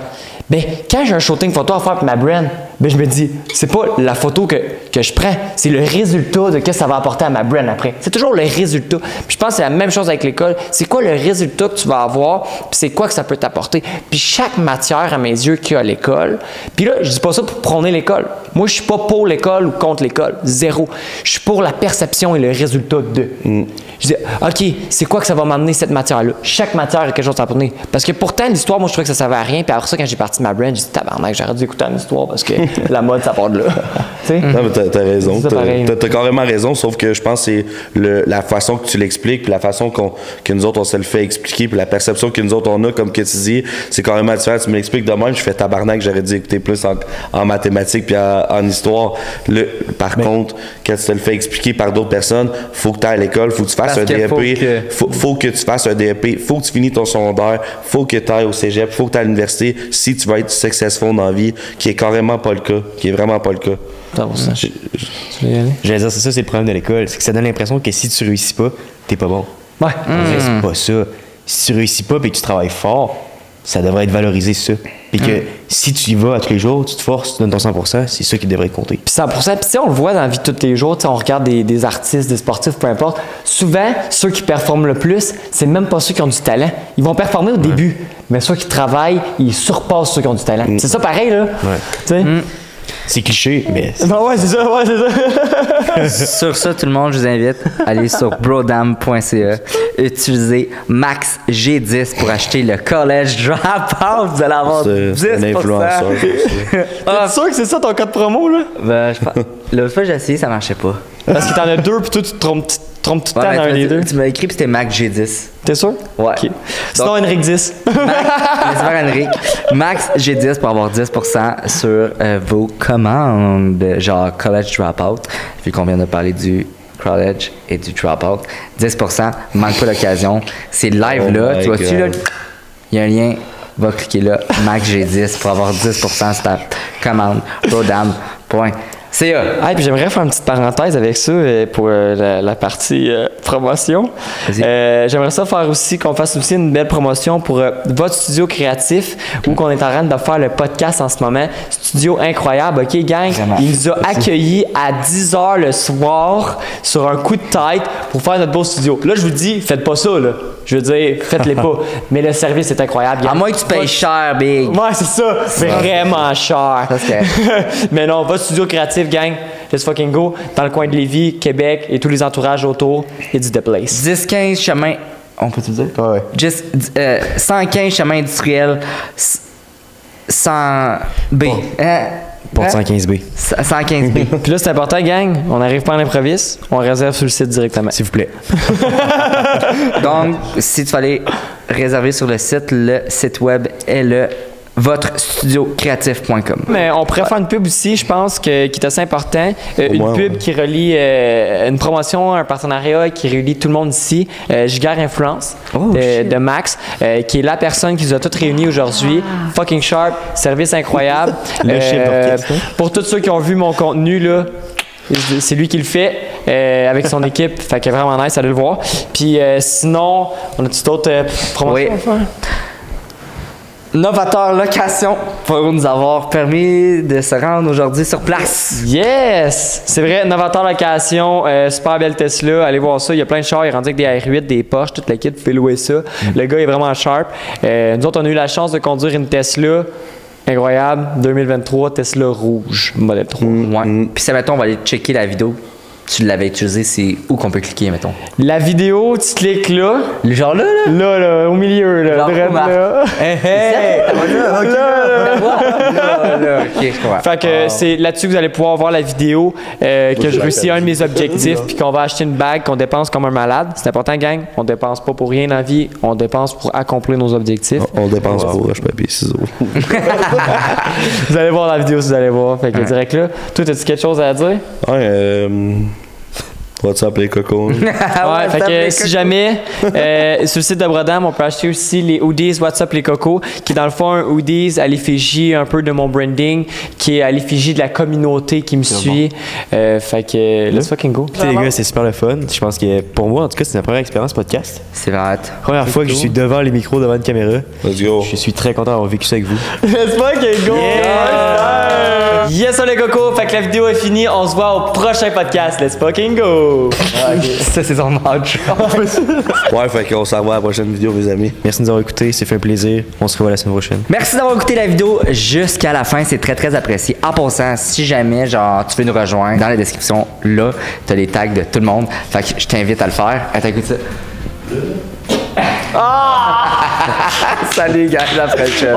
Ben, quand j'ai un shooting photo à faire pour ma brand, ben, je me dis, c'est pas la photo que je prends, c'est le résultat de ce que ça va apporter à ma brand après. C'est toujours le résultat. Puis je pense que c'est la même chose avec l'école. C'est quoi le résultat que tu vas avoir, puis c'est quoi que ça peut t'apporter. Puis chaque matière, à mes yeux, qu'il y a à l'école, puis là, je dis pas ça pour prôner l'école. Moi, je suis pas pour l'école ou contre l'école. Zéro. Je suis pour la perception et le résultat de. Je dis, OK, c'est quoi que ça va m'amener cette matière-là? Chaque matière a quelque chose à apporter. Parce que pourtant, l'histoire, moi, je trouvais que ça servait à rien. Puis après ça, quand j'ai parti de ma brand, j'ai dit, tabarnak, j'aurais dû écouter une histoire parce que la mode, ça part de là. sais. Non, mais t'as raison. C'est pareil. T'as carrément raison, sauf que je pense que c'est la façon que tu l'expliques, puis la façon que nous autres, on se le fait expliquer, puis la perception que nous autres, on a, comme que tu dis, c'est carrément différent. Tu me l'expliques de même, je fais tabarnak, j'aurais dû écouter plus en mathématiques puis en histoire. Par contre, quand tu te le fais expliquer par d'autres personnes, faut que tu ailles à l'école, faut que tu fasses un DEP, faut que tu fasses un DEP, faut que tu finisses ton secondaire, faut que tu ailles au cégep, faut que tu ailles à l'université si tu vas être successful dans la vie, qui est carrément pas le cas, qui est vraiment pas le cas. Tu veux y aller? J'allais dire, c'est le problème de l'école. C'est que ça donne l'impression que si tu réussis pas, t'es pas bon. Ouais. C'est pas ça. Si tu réussis pas et que tu travailles fort, ça devrait être valorisé, ça. Puis que si tu y vas à tous les jours, tu te forces, tu donnes ton 100%, c'est ça qui devrait compter. Puis 100%, puis tu sais, on le voit dans la vie de tous les jours, tu sais, on regarde des artistes, des sportifs, peu importe. Souvent, ceux qui performent le plus, c'est même pas ceux qui ont du talent. Ils vont performer au début, mais ceux qui travaillent, ils surpassent ceux qui ont du talent. C'est ça pareil, là. Tu sais? C'est cliché, mais... Ben ouais, c'est ça. Sur ça, tout le monde, je vous invite à aller sur brodam.ca, utiliser Max G10 pour acheter le College Dropout. Vous allez avoir 10%. C'est un influenceur. T'es sûr que c'est ça ton code promo, là? Ben, je pense. L'autre fois, j'ai essayé, ça marchait pas. Parce que t'en as deux, puis toi, tu te trompes tout le temps Ouais, dans un des deux. Tu m'as écrit, puis c'était Max G10. T'es sûr? Ouais. OK. Sinon, Henrik 10. Laissez faire Henrik. Max G10 pour avoir 10% sur vos commandes, genre College Dropout, vu qu'on vient de parler du college et du dropout. 10%, manque pas l'occasion. C'est live là, tu vois-tu là? Il y a un lien, va cliquer là, Max G10 pour avoir 10% sur ta commande. Brodam.ca. Ah, puis j'aimerais faire une petite parenthèse avec ça pour la partie promotion. J'aimerais ça faire aussi qu'on fasse aussi une belle promotion pour votre studio créatif où qu'on est en train de faire le podcast en ce moment. Studio incroyable, OK, gang? Vraiment. Il nous a accueillis à 10h le soir sur un coup de tête pour faire notre beau studio. Là, je vous dis, faites pas ça, là. Je veux dire, faites-les pas. Mais le service est incroyable. À moins que tu payes cher, big. Ouais, c'est ça. Vraiment cher. Ça, c'est... Mais non, votre studio créatif, gang, let's fucking go. Dans le coin de Lévis, Québec et tous les entourages autour, it's the place. 10-15 chemin. On peut te dire? Ouais. 115 chemin industriel 100 B. Porte 115B. 115 B. Puis là, c'est important, gang, on n'arrive pas à l'improviste, on réserve sur le site directement. S'il vous plaît. Donc, si tu fallait réserver sur le site web est le votrestudiocreatif.com. Mais on pourrait faire une pub aussi, je pense, qui est assez important. Une moins, pub ouais. qui relie une promotion, un partenariat qui relie tout le monde ici. Gigar Influence de Max, qui est la personne qui nous a toutes réunis aujourd'hui. Fucking sharp, service incroyable. Le chef d'orchestre. Pour tous ceux qui ont vu mon contenu, là, c'est lui qui le fait avec son équipe. Fait que vraiment nice, allez le voir. Puis sinon, on a-tu d'autres promotions à faire? Novateur Location pour nous avoir permis de se rendre aujourd'hui sur place. Yes! C'est vrai, Novateur Location, super belle Tesla, allez voir ça, il y a plein de chars, il est rendu avec des R8, des Porsche, toute la kit, vous pouvez louer ça. Le gars est vraiment sharp. Nous autres, on a eu la chance de conduire une Tesla, incroyable, 2023, Tesla rouge, modèle 3. Ouais. Puis ça, mettons, on va aller checker la vidéo. Tu l'avais utilisé, c'est où qu'on peut cliquer, mettons? La vidéo, tu cliques là. Le genre là? Là, au milieu, là. Genre Direct où, Marc? là. Là, ok, je comprends. Fait que c'est là-dessus que vous allez pouvoir voir la vidéo que je réussis un de mes objectifs puis qu'on va acheter une bague qu'on dépense comme un malade. C'est important, gang. On dépense pas pour rien dans la vie. On dépense pour accomplir nos objectifs. On dépense pour roche, papier, ciseaux. Vous allez voir la vidéo si vous allez voir. Fait que direct là. Toi, as-tu quelque chose à dire? Ouais, WhatsApp les cocos. Ouais, fait que si jamais, sur le site de Brodam, on peut acheter aussi les hoodies WhatsApp les cocos, qui est dans le fond un hoodies à l'effigie un peu de mon branding, qui est à l'effigie de la communauté qui me suit. Fait que, let's fucking go. Les gars, c'est super le fun. Je pense que pour moi, en tout cas, c'est ma première expérience podcast. C'est vrai. Première fois que je suis devant les micros, devant une caméra. Let's go. Je suis très content d'avoir vécu ça avec vous. Let's fucking go! Yes, les cocos! Fait que la vidéo est finie. On se voit au prochain podcast. Let's fucking go! Ça, c'est son match. Ouais, fait qu'on s'en va à la prochaine vidéo, mes amis. Merci de nous avoir écoutés. C'est fait un plaisir. On se revoit la semaine prochaine. Merci d'avoir écouté la vidéo jusqu'à la fin, c'est très très apprécié. En passant, si jamais genre tu veux nous rejoindre, dans la description là, t'as les tags de tout le monde. Fait que je t'invite à le faire. Attends, écoute ça. Salut gars, à la prochaine.